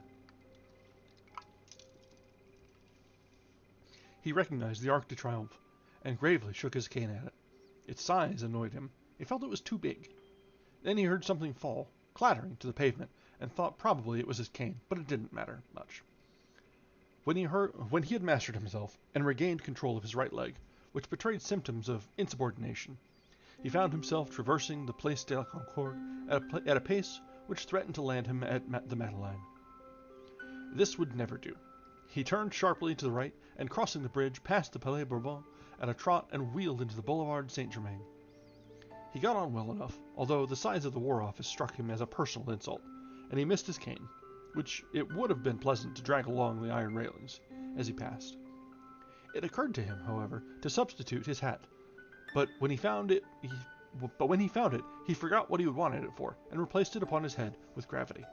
He recognized the Arc de Triomphe, and gravely shook his cane at it. Its size annoyed him. He felt it was too big. Then he heard something fall, clattering, to the pavement, and thought probably it was his cane, but it didn't matter much. When he had mastered himself, and regained control of his right leg, which betrayed symptoms of insubordination, he found himself traversing the Place de la Concorde at a pace which threatened to land him at the Madeleine. This would never do. He turned sharply to the right, and crossing the bridge, passed the Palais Bourbon at a trot and wheeled into the Boulevard Saint-Germain. He got on well enough, although the size of the War Office struck him as a personal insult, and he missed his cane, which it would have been pleasant to drag along the iron railings as he passed. It occurred to him, however, to substitute his hat, but when he found it, he forgot what he wanted it for, and replaced it upon his head with gravity.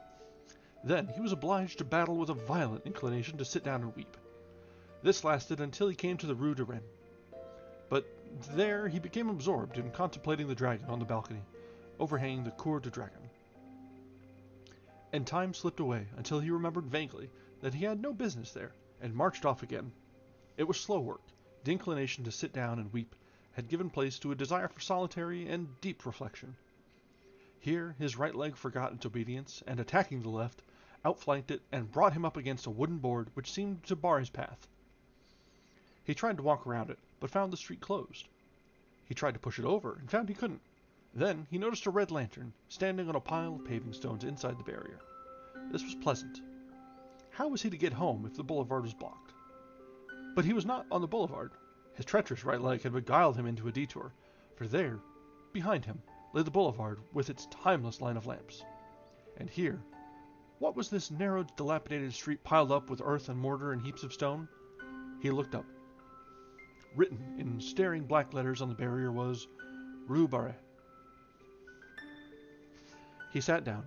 Then he was obliged to battle with a violent inclination to sit down and weep. This lasted until he came to the Rue de Rennes. But there he became absorbed in contemplating the dragon on the balcony, overhanging the Cour du Dragon. And time slipped away until he remembered vaguely that he had no business there, and marched off again. It was slow work. The inclination to sit down and weep had given place to a desire for solitary and deep reflection. Here his right leg forgot its obedience, and attacking the left, outflanked it and brought him up against a wooden board which seemed to bar his path. He tried to walk around it, but found the street closed. He tried to push it over, and found he couldn't. Then he noticed a red lantern standing on a pile of paving stones inside the barrier. This was pleasant. How was he to get home if the boulevard was blocked? But he was not on the boulevard. His treacherous right leg had beguiled him into a detour, for there, behind him, lay the boulevard with its timeless line of lamps. And here, what was this narrow, dilapidated street piled up with earth and mortar and heaps of stone? He looked up. Written in staring black letters on the barrier was Rue Barré. He sat down.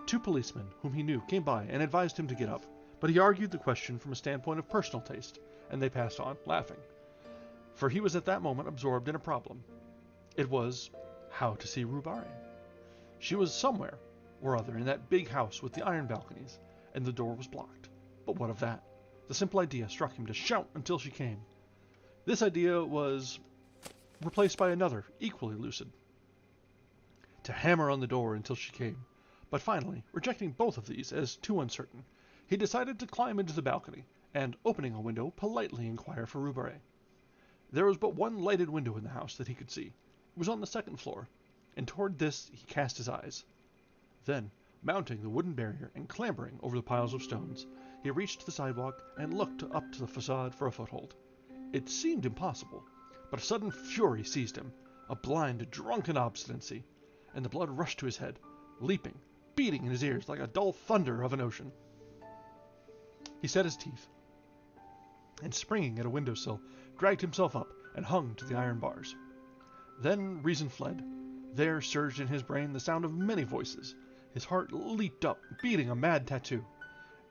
2 policemen, whom he knew, came by and advised him to get up, but he argued the question from a standpoint of personal taste, and they passed on, laughing. For he was at that moment absorbed in a problem. It was how to see Rue Barré. She was somewhere or other in that big house with the iron balconies, and the door was blocked. But what of that? The simple idea struck him to shout until she came. This idea was replaced by another, equally lucid. To hammer on the door until she came. But finally, rejecting both of these as too uncertain, he decided to climb into the balcony, and, opening a window, politely inquire for Rue Barré. There was but one lighted window in the house that he could see. It was on the 2nd floor, and toward this he cast his eyes. Then, mounting the wooden barrier and clambering over the piles of stones, he reached the sidewalk and looked up to the facade for a foothold. It seemed impossible, but a sudden fury seized him, a blind, drunken obstinacy, and the blood rushed to his head, leaping, beating in his ears like a dull thunder of an ocean. He set his teeth, and springing at a windowsill, dragged himself up and hung to the iron bars. Then reason fled. There surged in his brain the sound of many voices. His heart leaped up, beating a mad tattoo,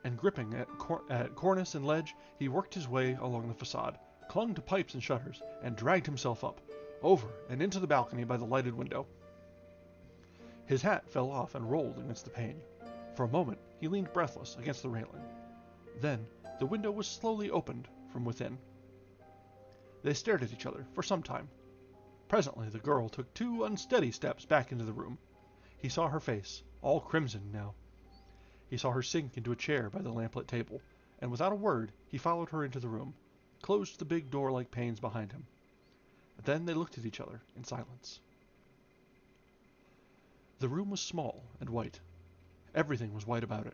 and gripping at cornice and ledge, he worked his way along the facade, clung to pipes and shutters, and dragged himself up, over and into the balcony by the lighted window. His hat fell off and rolled against the pane. For a moment he leaned breathless against the railing. Then the window was slowly opened from within. They stared at each other for some time. Presently the girl took 2 unsteady steps back into the room. He saw her face, all crimson now. He saw her sink into a chair by the lamplit table, and without a word he followed her into the room, closed the big door-like panes behind him. Then they looked at each other in silence. The room was small and white. Everything was white about it.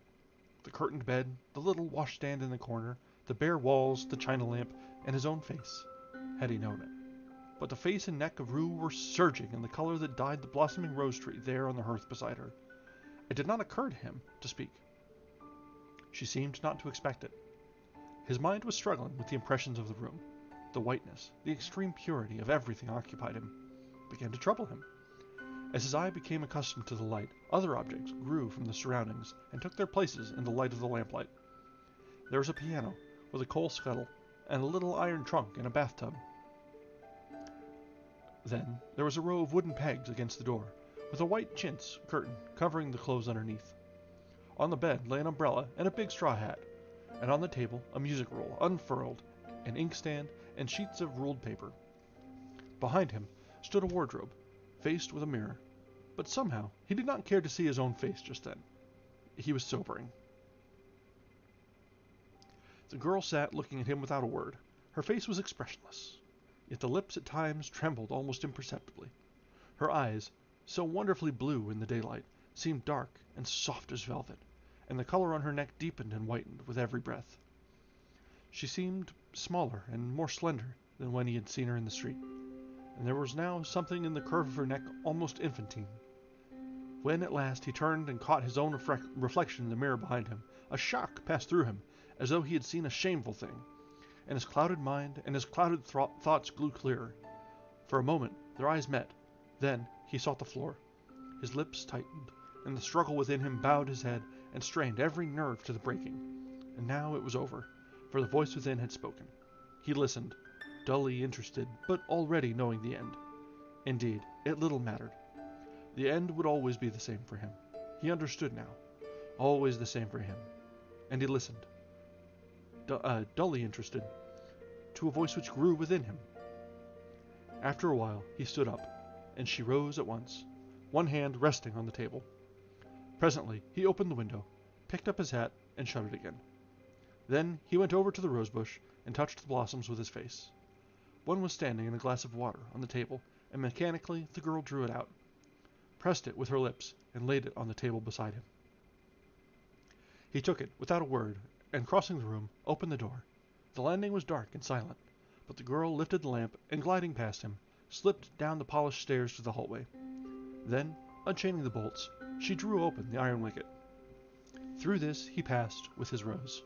The curtained bed, the little washstand in the corner, the bare walls, the china lamp, and his own face, had he known it. But the face and neck of Rue were surging in the color that dyed the blossoming rose tree there on the hearth beside her. It did not occur to him to speak. She seemed not to expect it. His mind was struggling with the impressions of the room. The whiteness, the extreme purity of everything occupied him, began to trouble him. As his eye became accustomed to the light, other objects grew from the surroundings and took their places in the light of the lamplight. There was a piano with a coal scuttle and a little iron trunk and a bathtub. Then there was a row of wooden pegs against the door, with a white chintz curtain covering the clothes underneath. On the bed lay an umbrella and a big straw hat, and on the table a music roll unfurled, an inkstand, and sheets of ruled paper. Behind him stood a wardrobe, faced with a mirror, but somehow he did not care to see his own face just then. He was sobering. The girl sat looking at him without a word. Her face was expressionless, yet the lips at times trembled almost imperceptibly. Her eyes, so wonderfully blue in the daylight, seemed dark and soft as velvet, and the color on her neck deepened and whitened with every breath. She seemed smaller and more slender than when he had seen her in the street, and there was now something in the curve of her neck almost infantine. When at last he turned and caught his own reflection in the mirror behind him, a shock passed through him, as though he had seen a shameful thing, and his clouded mind and his clouded thoughts grew clearer. For a moment their eyes met. Then he sought the floor. His lips tightened, and the struggle within him bowed his head and strained every nerve to the breaking. And now it was over, for the voice within had spoken. He listened, dully interested, but already knowing the end. Indeed, it little mattered. The end would always be the same for him. He understood now. Always the same for him. And he listened. dully interested, to a voice which grew within him. After a while, he stood up, and she rose at once, one hand resting on the table. Presently, he opened the window, picked up his hat, and shut it again. Then he went over to the rosebush and touched the blossoms with his face. One was standing in a glass of water on the table, and mechanically the girl drew it out, pressed it with her lips, and laid it on the table beside him. He took it without a word, and crossing the room, opened the door. The landing was dark and silent, but the girl lifted the lamp and, gliding past him, slipped down the polished stairs to the hallway. Then, unchaining the bolts, she drew open the iron wicket. Through this he passed with his rose.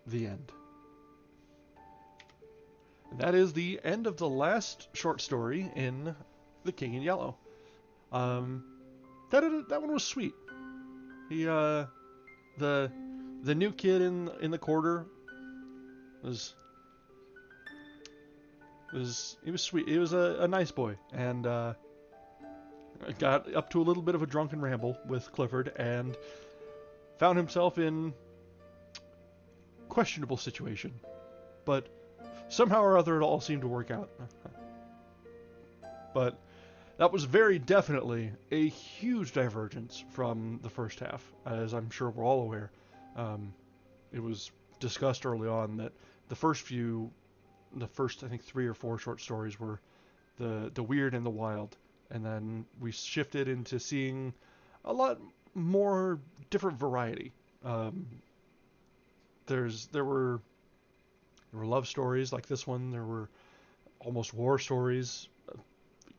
The end. And that is the end of the last short story in The King in Yellow. That one was sweet. He the new kid in the quarter was sweet. He was a nice boy, and got up to a little bit of a drunken ramble with Clifford and found himself in questionable situation, but somehow or other it all seemed to work out. But that was very definitely a huge divergence from the first half, as I'm sure we're all aware. It was discussed early on that the first I think 3 or 4 short stories were the weird and the wild, and then we shifted into seeing a lot more different variety. There were love stories like this one. There were almost war stories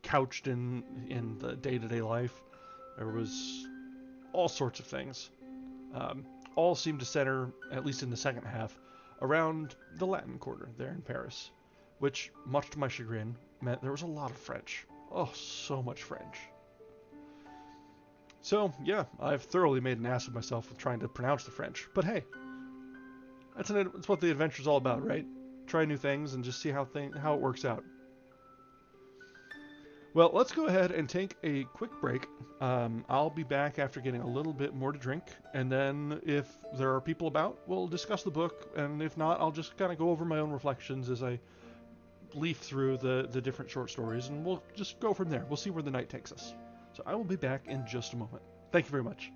couched in the day-to-day life. There was all sorts of things. All seemed to center, at least in the second half, around the Latin Quarter there in Paris, which, much to my chagrin, meant there was a lot of French. Oh, so much French. So, yeah, I've thoroughly made an ass of myself with trying to pronounce the French. But hey, that's what the adventure's all about, right? Try new things and just see how it works out. Well, let's go ahead and take a quick break. I'll be back after getting a little bit more to drink, and then if there are people about, we'll discuss the book, and if not, I'll just kind of go over my own reflections as I leaf through the different short stories, and we'll just go from there. We'll see where the night takes us. So I will be back in just a moment. Thank you very much.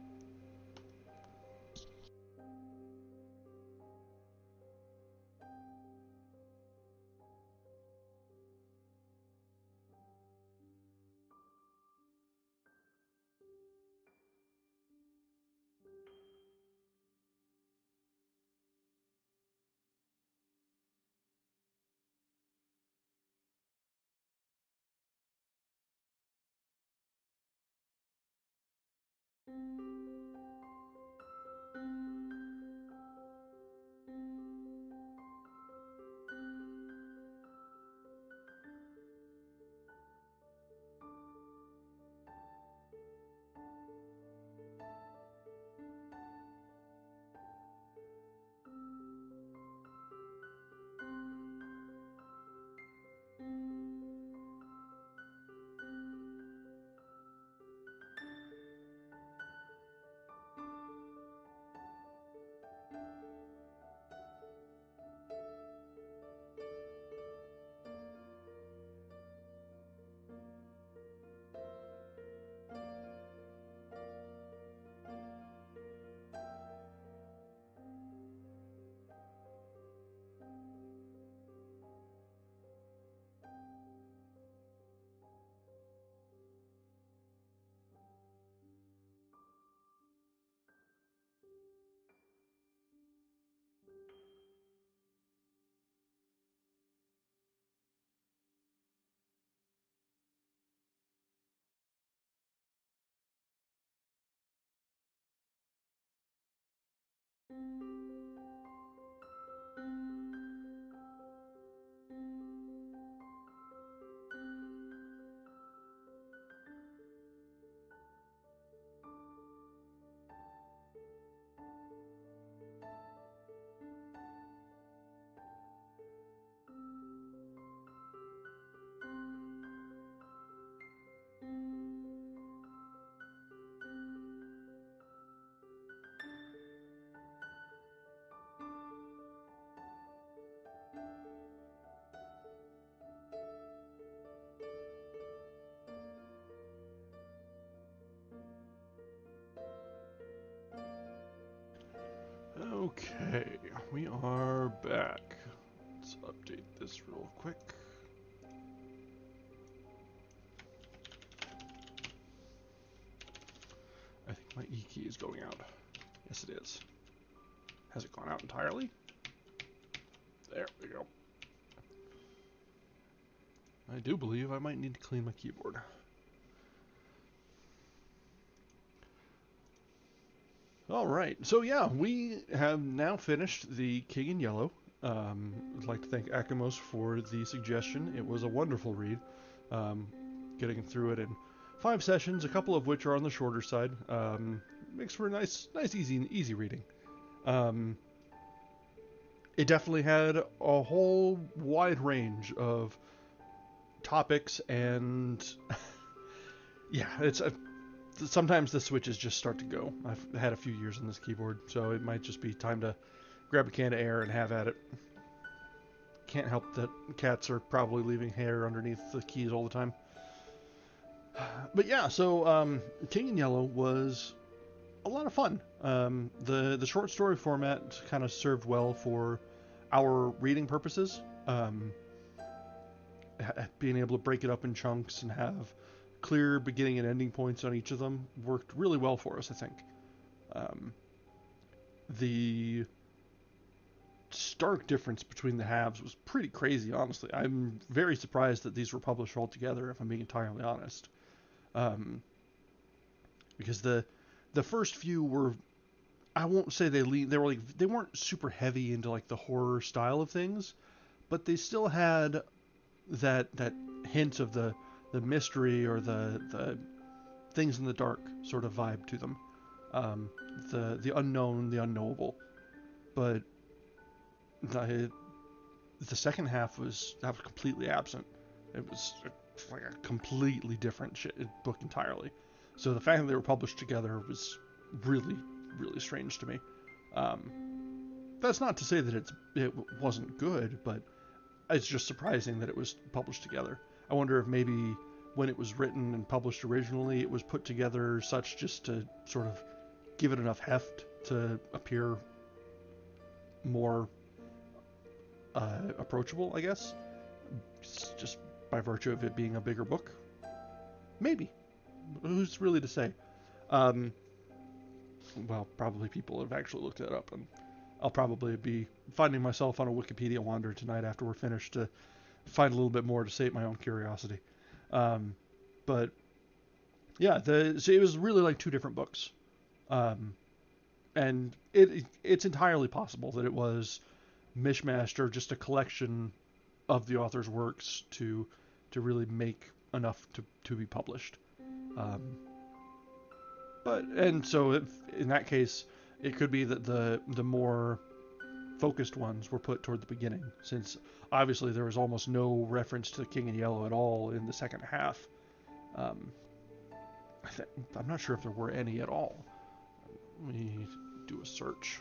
Okay, we are back. Let's update this real quick. I think my E key is going out. Yes, it is. Has it gone out entirely? There we go. I do believe I might need to clean my keyboard. Alright, so yeah, we have now finished the King in Yellow. I'd like to thank Akemos for the suggestion. It was a wonderful read. Getting through it in 5 sessions, a couple of which are on the shorter side. Makes for a nice, easy reading. It definitely had a whole wide range of topics, and yeah, sometimes the switches just start to go. I've had a few years on this keyboard, so it might just be time to grab a can of air and have at it. Can't help that cats are probably leaving hair underneath the keys all the time. But yeah, so King in Yellow was a lot of fun. The short story format kind of served well for our reading purposes. Being able to break it up in chunks and have clear beginning and ending points on each of them worked really well for us, I think. The stark difference between the halves was pretty crazy, honestly. I'm very surprised that these were published all together, if I'm being entirely honest. Because the first few were, I won't say they weren't super heavy into like the horror style of things, but they still had that hint of the mystery or the things in the dark sort of vibe to them. The unknown, the unknowable. But the second half was completely absent. It was like a completely different book entirely. So the fact that they were published together was really, really strange to me. That's not to say that it wasn't good, but it's just surprising that it was published together. I wonder if maybe when it was written and published originally, it was put together such just to sort of give it enough heft to appear more approachable, I guess. Just by virtue of it being a bigger book. Maybe. Who's really to say? Well, probably people have actually looked that up, and I'll probably be finding myself on a Wikipedia wander tonight after we're finished to find a little bit more to sate my own curiosity. But yeah, so it was really like 2 different books. And it's entirely possible that it was mishmashed or just a collection of the author's works to really make enough to be published. And so in that case, it could be that the more focused ones were put toward the beginning, since obviously there was almost no reference to King in Yellow at all in the second half. I'm not sure if there were any at all. Let me do a search.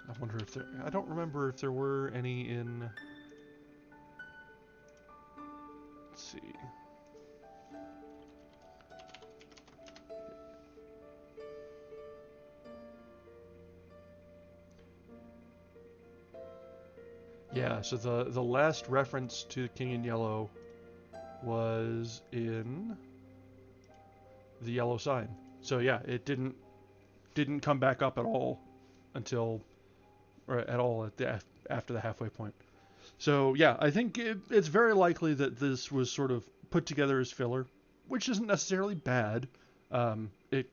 I wonder if I don't remember if there were any in... Let's see. Yeah, so the last reference to King in Yellow was in the Yellow Sign. So yeah, it didn't come back up at all until, or at all after the halfway point. So yeah, I think it's very likely that this was sort of put together as filler, which isn't necessarily bad. If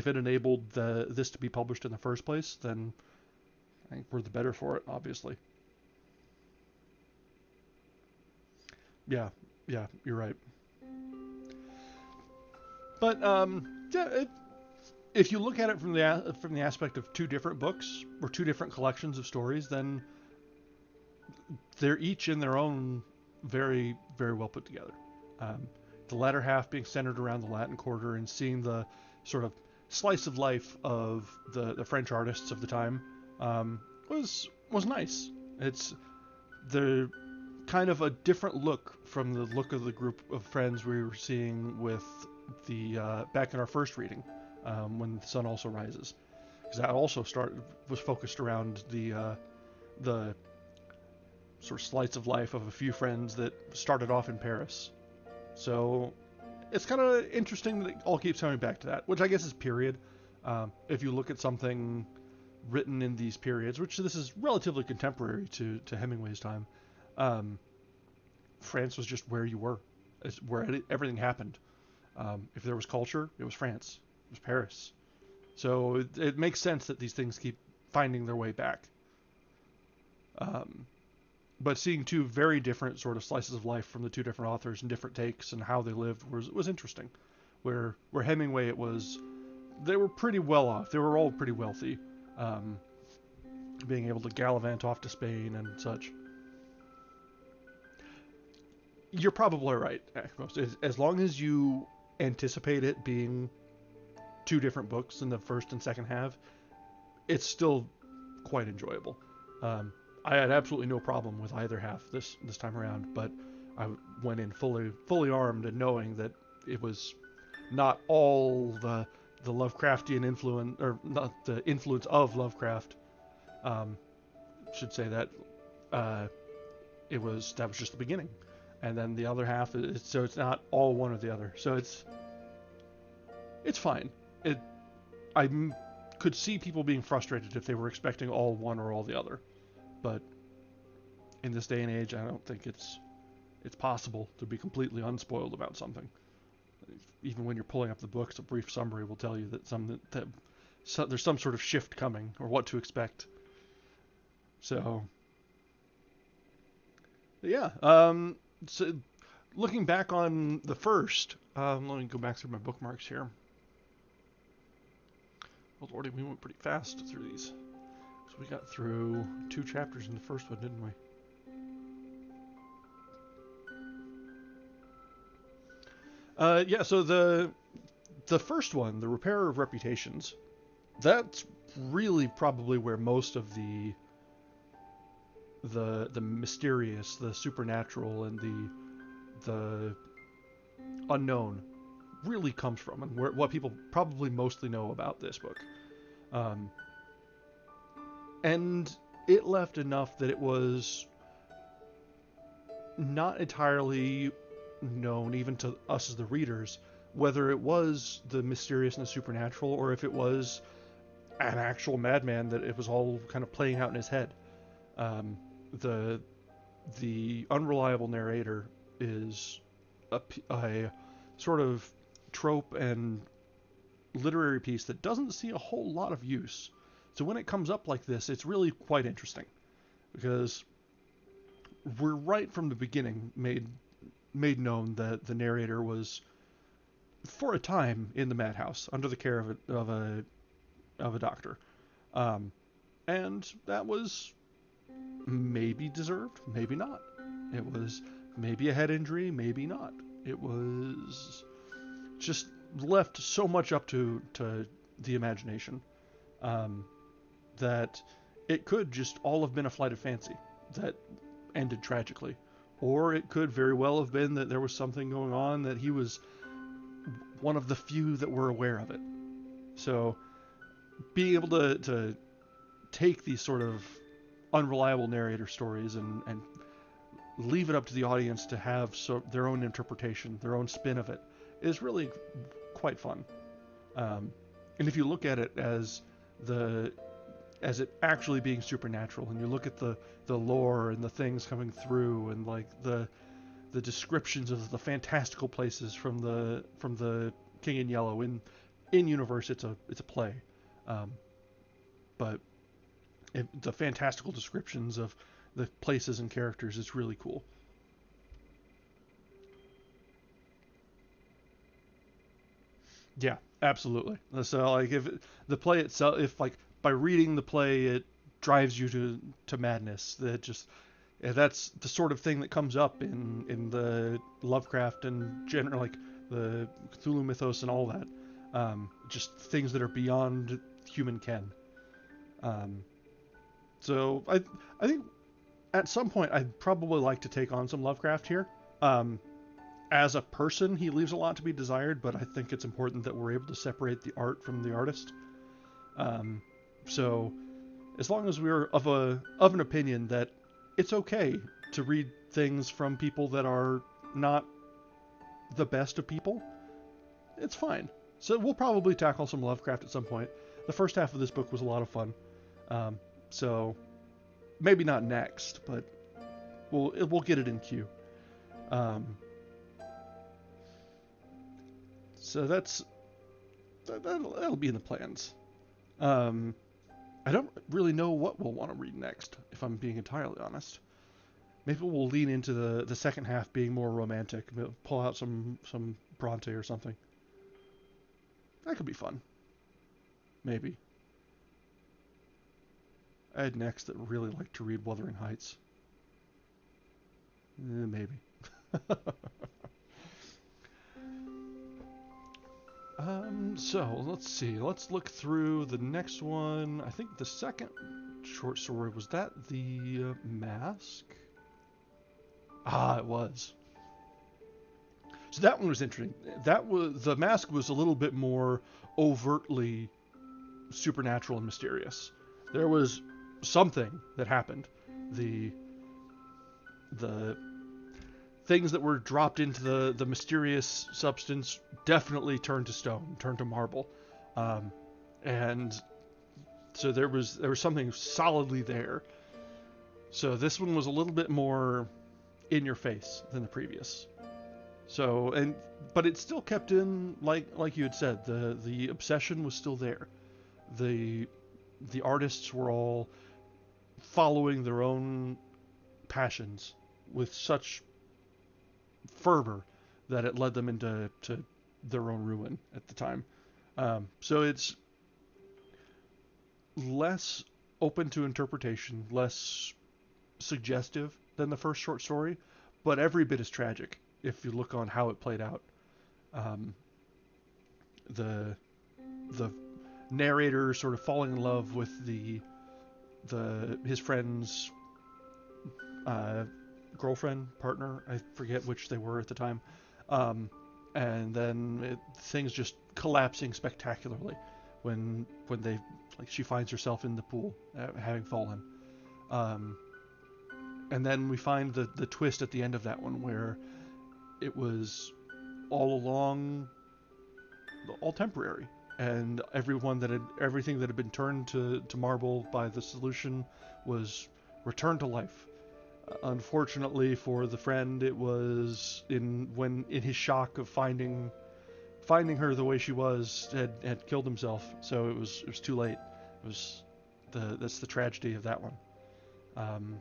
it enabled this to be published in the first place, then I think we're the better for it, obviously. Yeah, you're right. But yeah, if you look at it from the aspect of 2 different books or 2 different collections of stories, then they're each in their own very, very well put together. The latter half being centered around the Latin Quarter and seeing the sort of slice of life of the French artists of the time was nice. It's the kind of a different look from the look of the group of friends we were seeing with back in our first reading, when the sun also rises, because that also was focused around the sort of slice of life of a few friends that started off in Paris. So it's kind of interesting that it all keeps coming back to that, which I guess is period. If you look at something written in these periods, which this is relatively contemporary to Hemingway's time, France was just where you were. It's where everything happened. If there was culture, it was France. It was Paris. So it makes sense that these things keep finding their way back. But seeing two very different sort of slices of life from the two different authors and different takes and how they lived was interesting. Where Hemingway, they were pretty well off. They were all pretty wealthy, being able to gallivant off to Spain and such. You're probably right, Akemos. As long as you anticipate it being two different books in the first and second half, it's still quite enjoyable. I had absolutely no problem with either half this time around, but I went in fully armed and knowing that it was not all the Lovecraftian influence, or not the influence of Lovecraft. Should say that that was just the beginning, and then the other half so it's not all one or the other. So it's fine. I could see people being frustrated if they were expecting all one or all the other. But in this day and age, I don't think it's possible to be completely unspoiled about something. Even when you're pulling up the books, a brief summary will tell you that there's some sort of shift coming, or what to expect. So, yeah. So looking back on the first, let me go back through my bookmarks here. Oh lordy, we went pretty fast through these. So we got through 2 chapters in the first one, didn't we? Yeah, so the first one, The Repairer of Reputations, that's really probably where most of the mysterious, the supernatural, and the unknown really comes from, and what people probably mostly know about this book. And it left enough that it was not entirely known, even to us as the readers, whether it was the mysterious and the supernatural, or if it was an actual madman that it was all kind of playing out in his head. The unreliable narrator is a sort of trope and literary piece that doesn't see a whole lot of use. So when it comes up like this, it's really quite interesting, because we're right from the beginning made known that the narrator was, for a time, in the madhouse under the care of a doctor, and that was maybe deserved, maybe not. It was maybe a head injury, maybe not. It was just left so much up to the imagination, that it could just all have been a flight of fancy that ended tragically. Or it could very well have been that there was something going on, that he was one of the few that were aware of it. So being able to take these sort of unreliable narrator stories and leave it up to the audience to have their own interpretation, their own spin of it, is really quite fun. And if you look at it as it actually being supernatural, and you look at the lore and the things coming through, and like the descriptions of the fantastical places from the King in Yellow, in universe it's a play, but the fantastical descriptions of the places and characters is really cool. Yeah, absolutely. So like if the play itself, if like by reading the play it drives you to madness, that's the sort of thing that comes up in the Lovecraft and like the Cthulhu mythos and all that. Just things that are beyond human ken. So I think at some point I'd probably like to take on some Lovecraft here. as a person, he leaves a lot to be desired, but I think it's important that we're able to separate the art from the artist. So as long as we're of an opinion that it's okay to read things from people that are not the best of people, it's fine. So we'll probably tackle some Lovecraft at some point. The first half of this book was a lot of fun. So maybe not next, but we'll get it in queue. So that'll be in the plans. I don't really know what we'll want to read next, if I'm being entirely honest. Maybe we'll lean into the second half being more romantic. Pull out some Bronte or something. That could be fun. Maybe. I had next that really liked to read Wuthering Heights. Maybe. So let's see. Let's look through the next one. I think the second short story, was that the Mask? Ah, it was. So that one was interesting. The Mask was a little bit more overtly supernatural and mysterious. There was something that happened. The things that were dropped into the mysterious substance definitely turned to stone, turned to marble, and so there was something solidly there. So this one was a little bit more in your face than the previous. So but it still kept in, like you had said, the obsession was still there. The artists were all following their own passions with such fervor that it led them into their own ruin at the time. So it's less open to interpretation, less suggestive than the first short story, but every bit as tragic if you look on how it played out. The narrator sort of falling in love with his friend's girlfriend, partner, I forget which they were at the time, and then things just collapsing spectacularly when they, like, she finds herself in the pool having fallen, and then we find the twist at the end of that one where it was all along all temporary, and everything that had been turned to marble by the solution was returned to life. Unfortunately for the friend, it was in his shock of finding her the way she was, had killed himself. So it was too late. That's the tragedy of that one.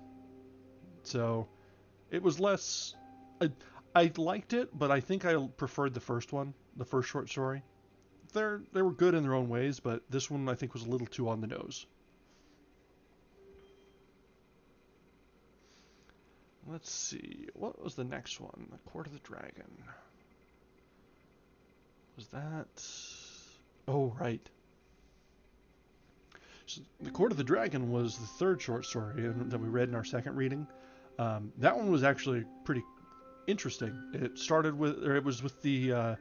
So it was less. I liked it, but I think I preferred the first one, the first short story. They were good in their own ways, but this one I think was a little too on the nose. Let's see, what was the next one? The Court of the Dragon. Was that... Oh, right. So the Court of the Dragon was the third short story that we read in our second reading. That one was actually pretty interesting. It was with the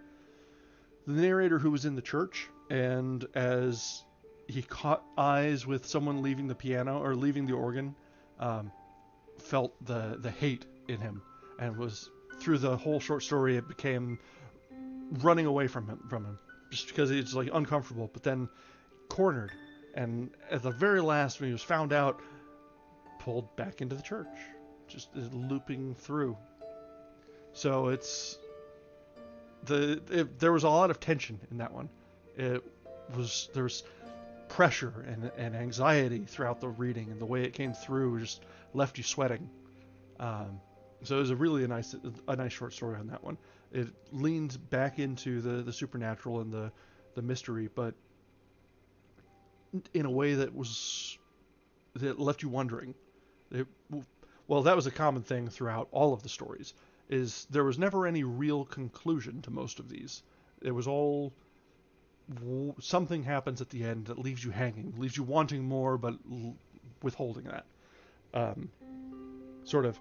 narrator who was in the church, and as he caught eyes with someone leaving the piano, or leaving the organ, felt the hate in him, and was, through the whole short story, it became running away from him just because it's like uncomfortable, but then cornered, and at the very last, when he was found out, pulled back into the church, just looping through. So there was a lot of tension in that one. There was pressure and anxiety throughout the reading, and the way it came through just left you sweating. So it was a nice short story on that one. It leaned back into the supernatural and the mystery, but in a way that left you wondering. Well, that was a common thing throughout all of the stories, is there was never any real conclusion to most of these. It was all something happens at the end that leaves you hanging, leaves you wanting more, but withholding that. Sort of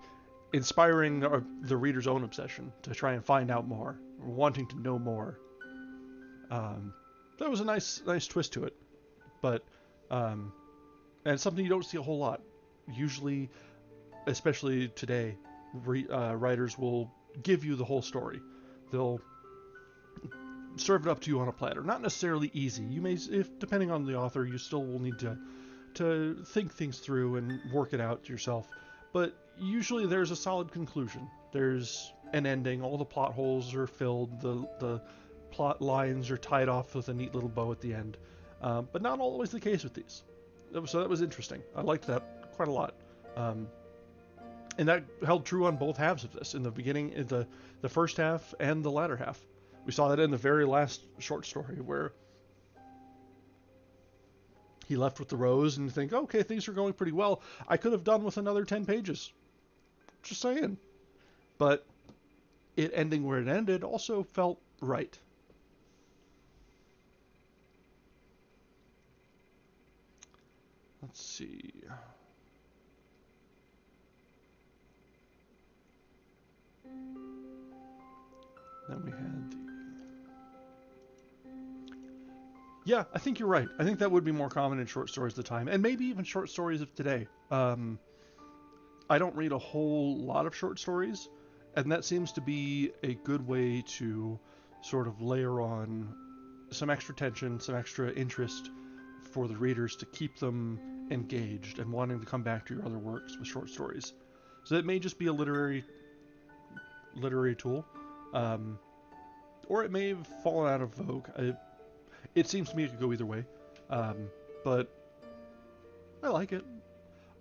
inspiring the reader's own obsession to try and find out more, wanting to know more. That was a nice twist to it, but and it's something you don't see a whole lot. Usually, especially today, writers will give you the whole story. They'll serve it up to you on a platter. Not necessarily easy. You may, if depending on the author, you still will need to think things through and work it out yourself. But usually there's a solid conclusion. There's an ending. All the plot holes are filled. The plot lines are tied off with a neat little bow at the end. But not always the case with these. So that was interesting. I liked that quite a lot. And that held true on both halves of this. In the beginning, in the first half and the latter half. We saw that in the very last short story where he left with the rose and you think, okay, things are going pretty well. I could have done with another 10 pages. Just saying. But it ending where it ended also felt right. Let's see. Then we had the... Yeah, I think you're right. I think that would be more common in short stories of the time, and maybe even short stories of today. I don't read a whole lot of short stories, and that seems to be a good way to sort of layer on some extra tension, some extra interest for the readers to keep them engaged and wanting to come back to your other works with short stories. So it may just be a literary tool, or it may have fallen out of vogue. It seems to me it could go either way, but I like it.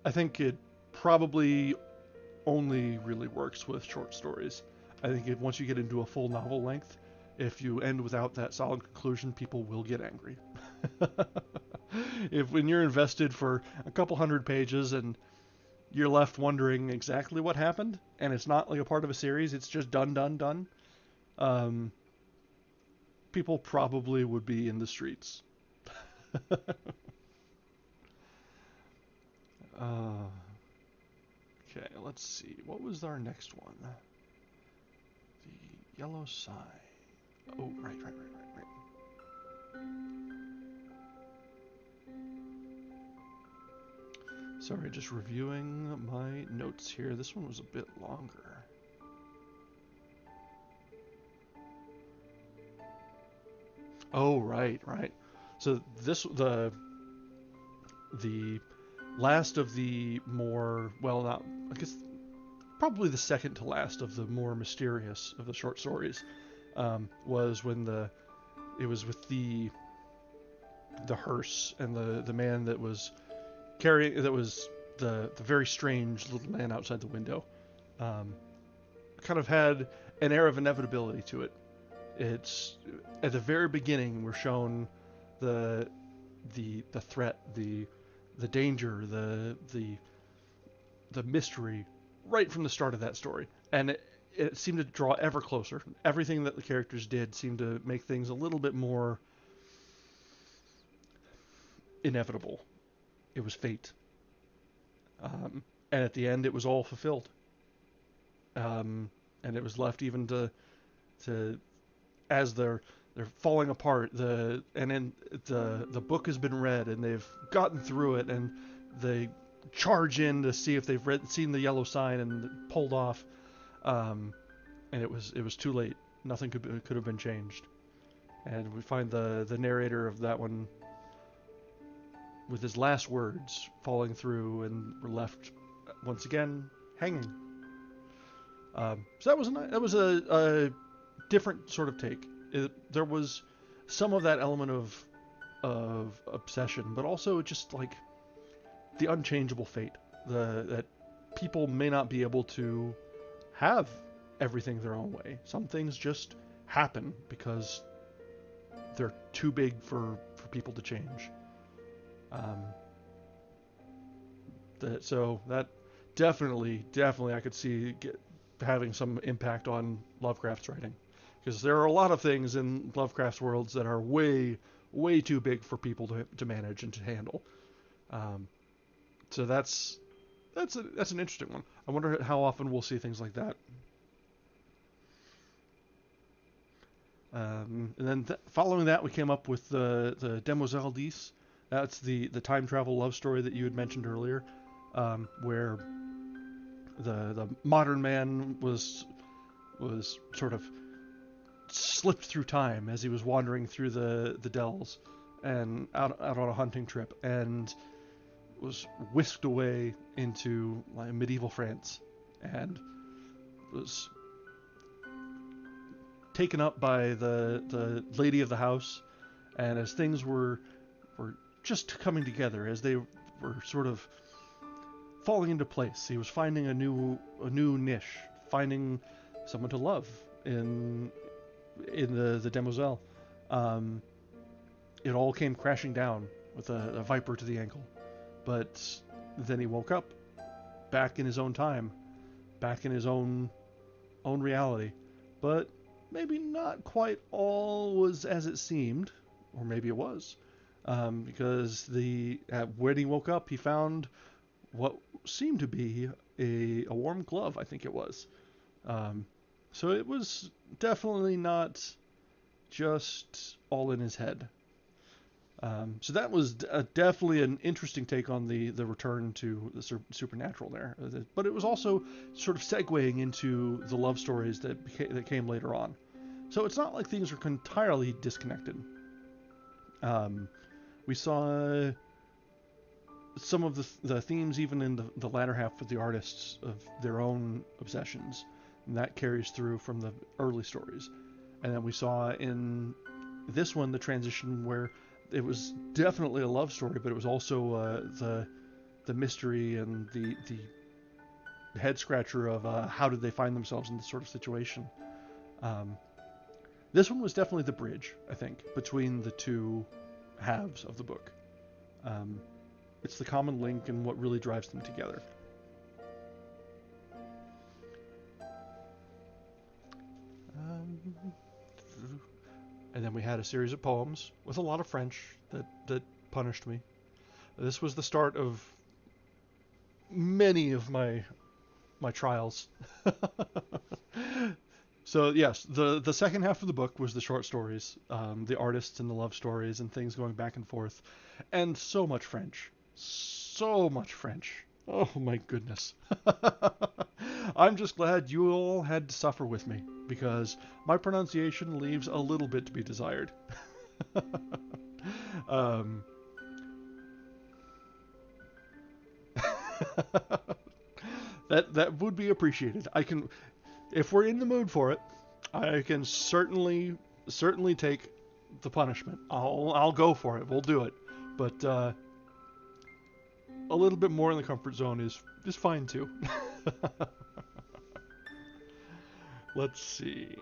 I think it probably only really works with short stories. I think once you get into a full novel length, if you end without that solid conclusion, people will get angry. When you're invested for a couple hundred pages and you're left wondering exactly what happened, and it's not like a part of a series, it's just done. People probably would be in the streets. Okay, let's see. What was our next one? The yellow sign. Oh, right. Sorry, just reviewing my notes here. This one was a bit longer. Oh, right. So the last of the more, well, not, I guess, probably the second to last of the more mysterious of the short stories, was when it was with the hearse and the man that was the very strange little man outside the window, kind of had an air of inevitability to it. It's at the very beginning we're shown the threat, the danger, the mystery right from the start of that story, and it seemed to draw ever closer. Everything that the characters did seemed to make things a little bit more inevitable. It was fate, and at the end it was all fulfilled, and it was left even to as they're falling apart, and then the book has been read and they've gotten through it, and they charge in to see if they've seen the yellow sign and pulled off, and it was too late. Nothing could have been changed, and we find the narrator of that one with his last words falling through, and we're left once again hanging. So that was a different sort of take. There was some of that element of obsession, but also just like the unchangeable fate, that people may not be able to have everything their own way. Some things just happen because they're too big for people to change. So that definitely I could see having some impact on Lovecraft's writing, because there are a lot of things in Lovecraft's worlds that are way too big for people to manage and to handle. So that's That's an interesting one. I wonder how often we'll see things like that. And then following that, we came up with the Demoiselle d'Is. That's the time travel love story that you had mentioned earlier, where the modern man was sort of slipped through time as he was wandering through the dells and out on a hunting trip, and was whisked away into like medieval France, and was taken up by the lady of the house. And as things were just coming together, as they were sort of falling into place, he was finding a new niche, finding someone to love in the demoiselle. It all came crashing down with a viper to the ankle. But then he woke up, back in his own time, back in his own reality. But maybe not quite all was as it seemed, or maybe it was, because when he woke up, he found what seemed to be a warm glove, I think it was. So it was definitely not just all in his head. So that was definitely an interesting take on the return to the supernatural there. But it was also sort of segueing into the love stories that came later on. So it's not like things are entirely disconnected. We saw some of the themes even in the latter half of the artists of their own obsessions, and that carries through from the early stories. And then we saw in this one the transition where it was definitely a love story, but it was also the mystery and the head scratcher of how did they find themselves in this sort of situation. This one was definitely the bridge, I think, between the two halves of the book. It's the common link and what really drives them together. And then we had a series of poems with a lot of French that punished me. This was the start of many of my trials. So yes, the second half of the book was the short stories, the artists and the love stories and things going back and forth, and so much French. So much French. Oh my goodness. I'm just glad you all had to suffer with me, because my pronunciation leaves a little bit to be desired. That would be appreciated. If we're in the mood for it, I can certainly take the punishment. I'll go for it. We'll do it. But a little bit more in the comfort zone is fine too. Let's see.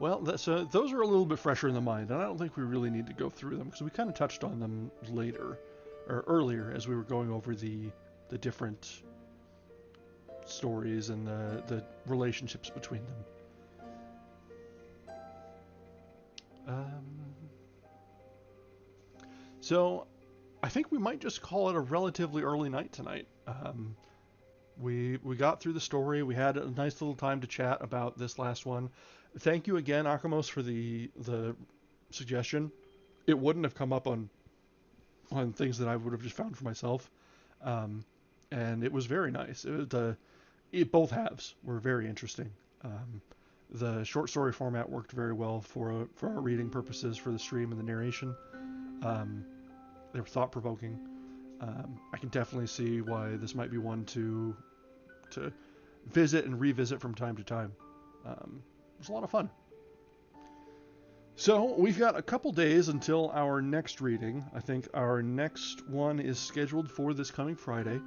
Well, those are a little bit fresher in the mind, and I don't think we really need to go through them because we kind of touched on them later or earlier as we were going over the different stories and the relationships between them. So I think we might just call it a relatively early night tonight. We got through the story. We had a nice little time to chat about this last one. Thank you again, Akemos, for the suggestion. It wouldn't have come up on things that I would have just found for myself, and it was very nice. Both halves were very interesting. The short story format worked very well for our reading purposes for the stream and the narration. They were thought provoking. I can definitely see why this might be one to visit and revisit from time to time. It was a lot of fun. So we've got a couple days until our next reading. I think our next one is scheduled for this coming Friday.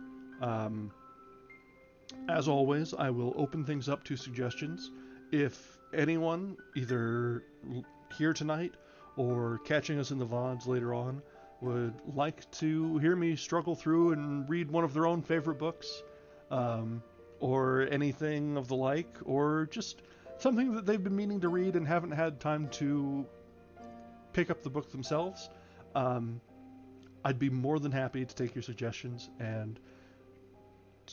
As always, I will open things up to suggestions. If anyone, either here tonight or catching us in the VODs later on, would like to hear me struggle through and read one of their own favorite books, or anything of the like, or just something that they've been meaning to read and haven't had time to pick up the book themselves, I'd be more than happy to take your suggestions and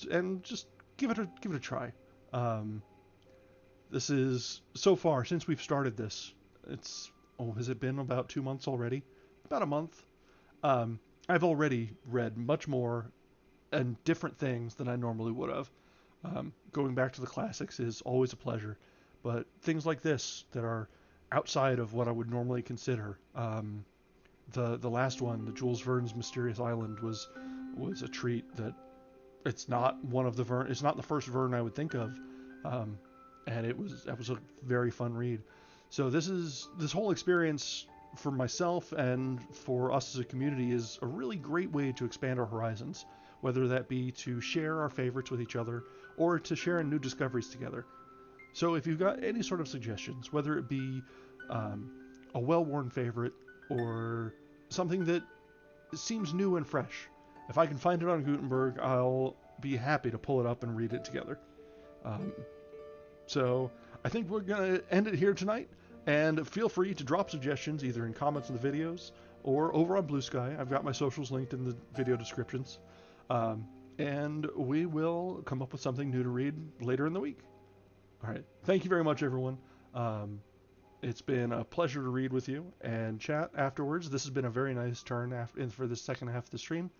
and just give it a try. Um, this is so far since we've started this. It's has it been about 2 months already? About a month. Um, I've already read much more and different things than I normally would have. Going back to the classics is always a pleasure, but things like this that are outside of what I would normally consider. The last one, the Jules Verne's Mysterious Island, was a treat. That it's not one of the Verne. It's not the first Verne I would think of, um, and that was a very fun read. So this whole experience for myself and for us as a community is a really great way to expand our horizons, whether that be to share our favorites with each other or to share new discoveries together. So if you've got any sort of suggestions, whether it be um, a well-worn favorite or something that seems new and fresh, if I can find it on Gutenberg, I'll be happy to pull it up and read it together. Um, so I think we're going to end it here tonight. And feel free to drop suggestions either in comments in the videos or over on Bluesky. I've got my socials linked in the video descriptions. Um, and we will come up with something new to read later in the week. All right. Thank you very much, everyone. Um, it's been a pleasure to read with you and chat afterwards. This has been a very nice turn for the second half of the stream.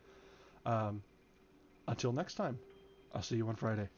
Um, until next time, I'll see you on Friday.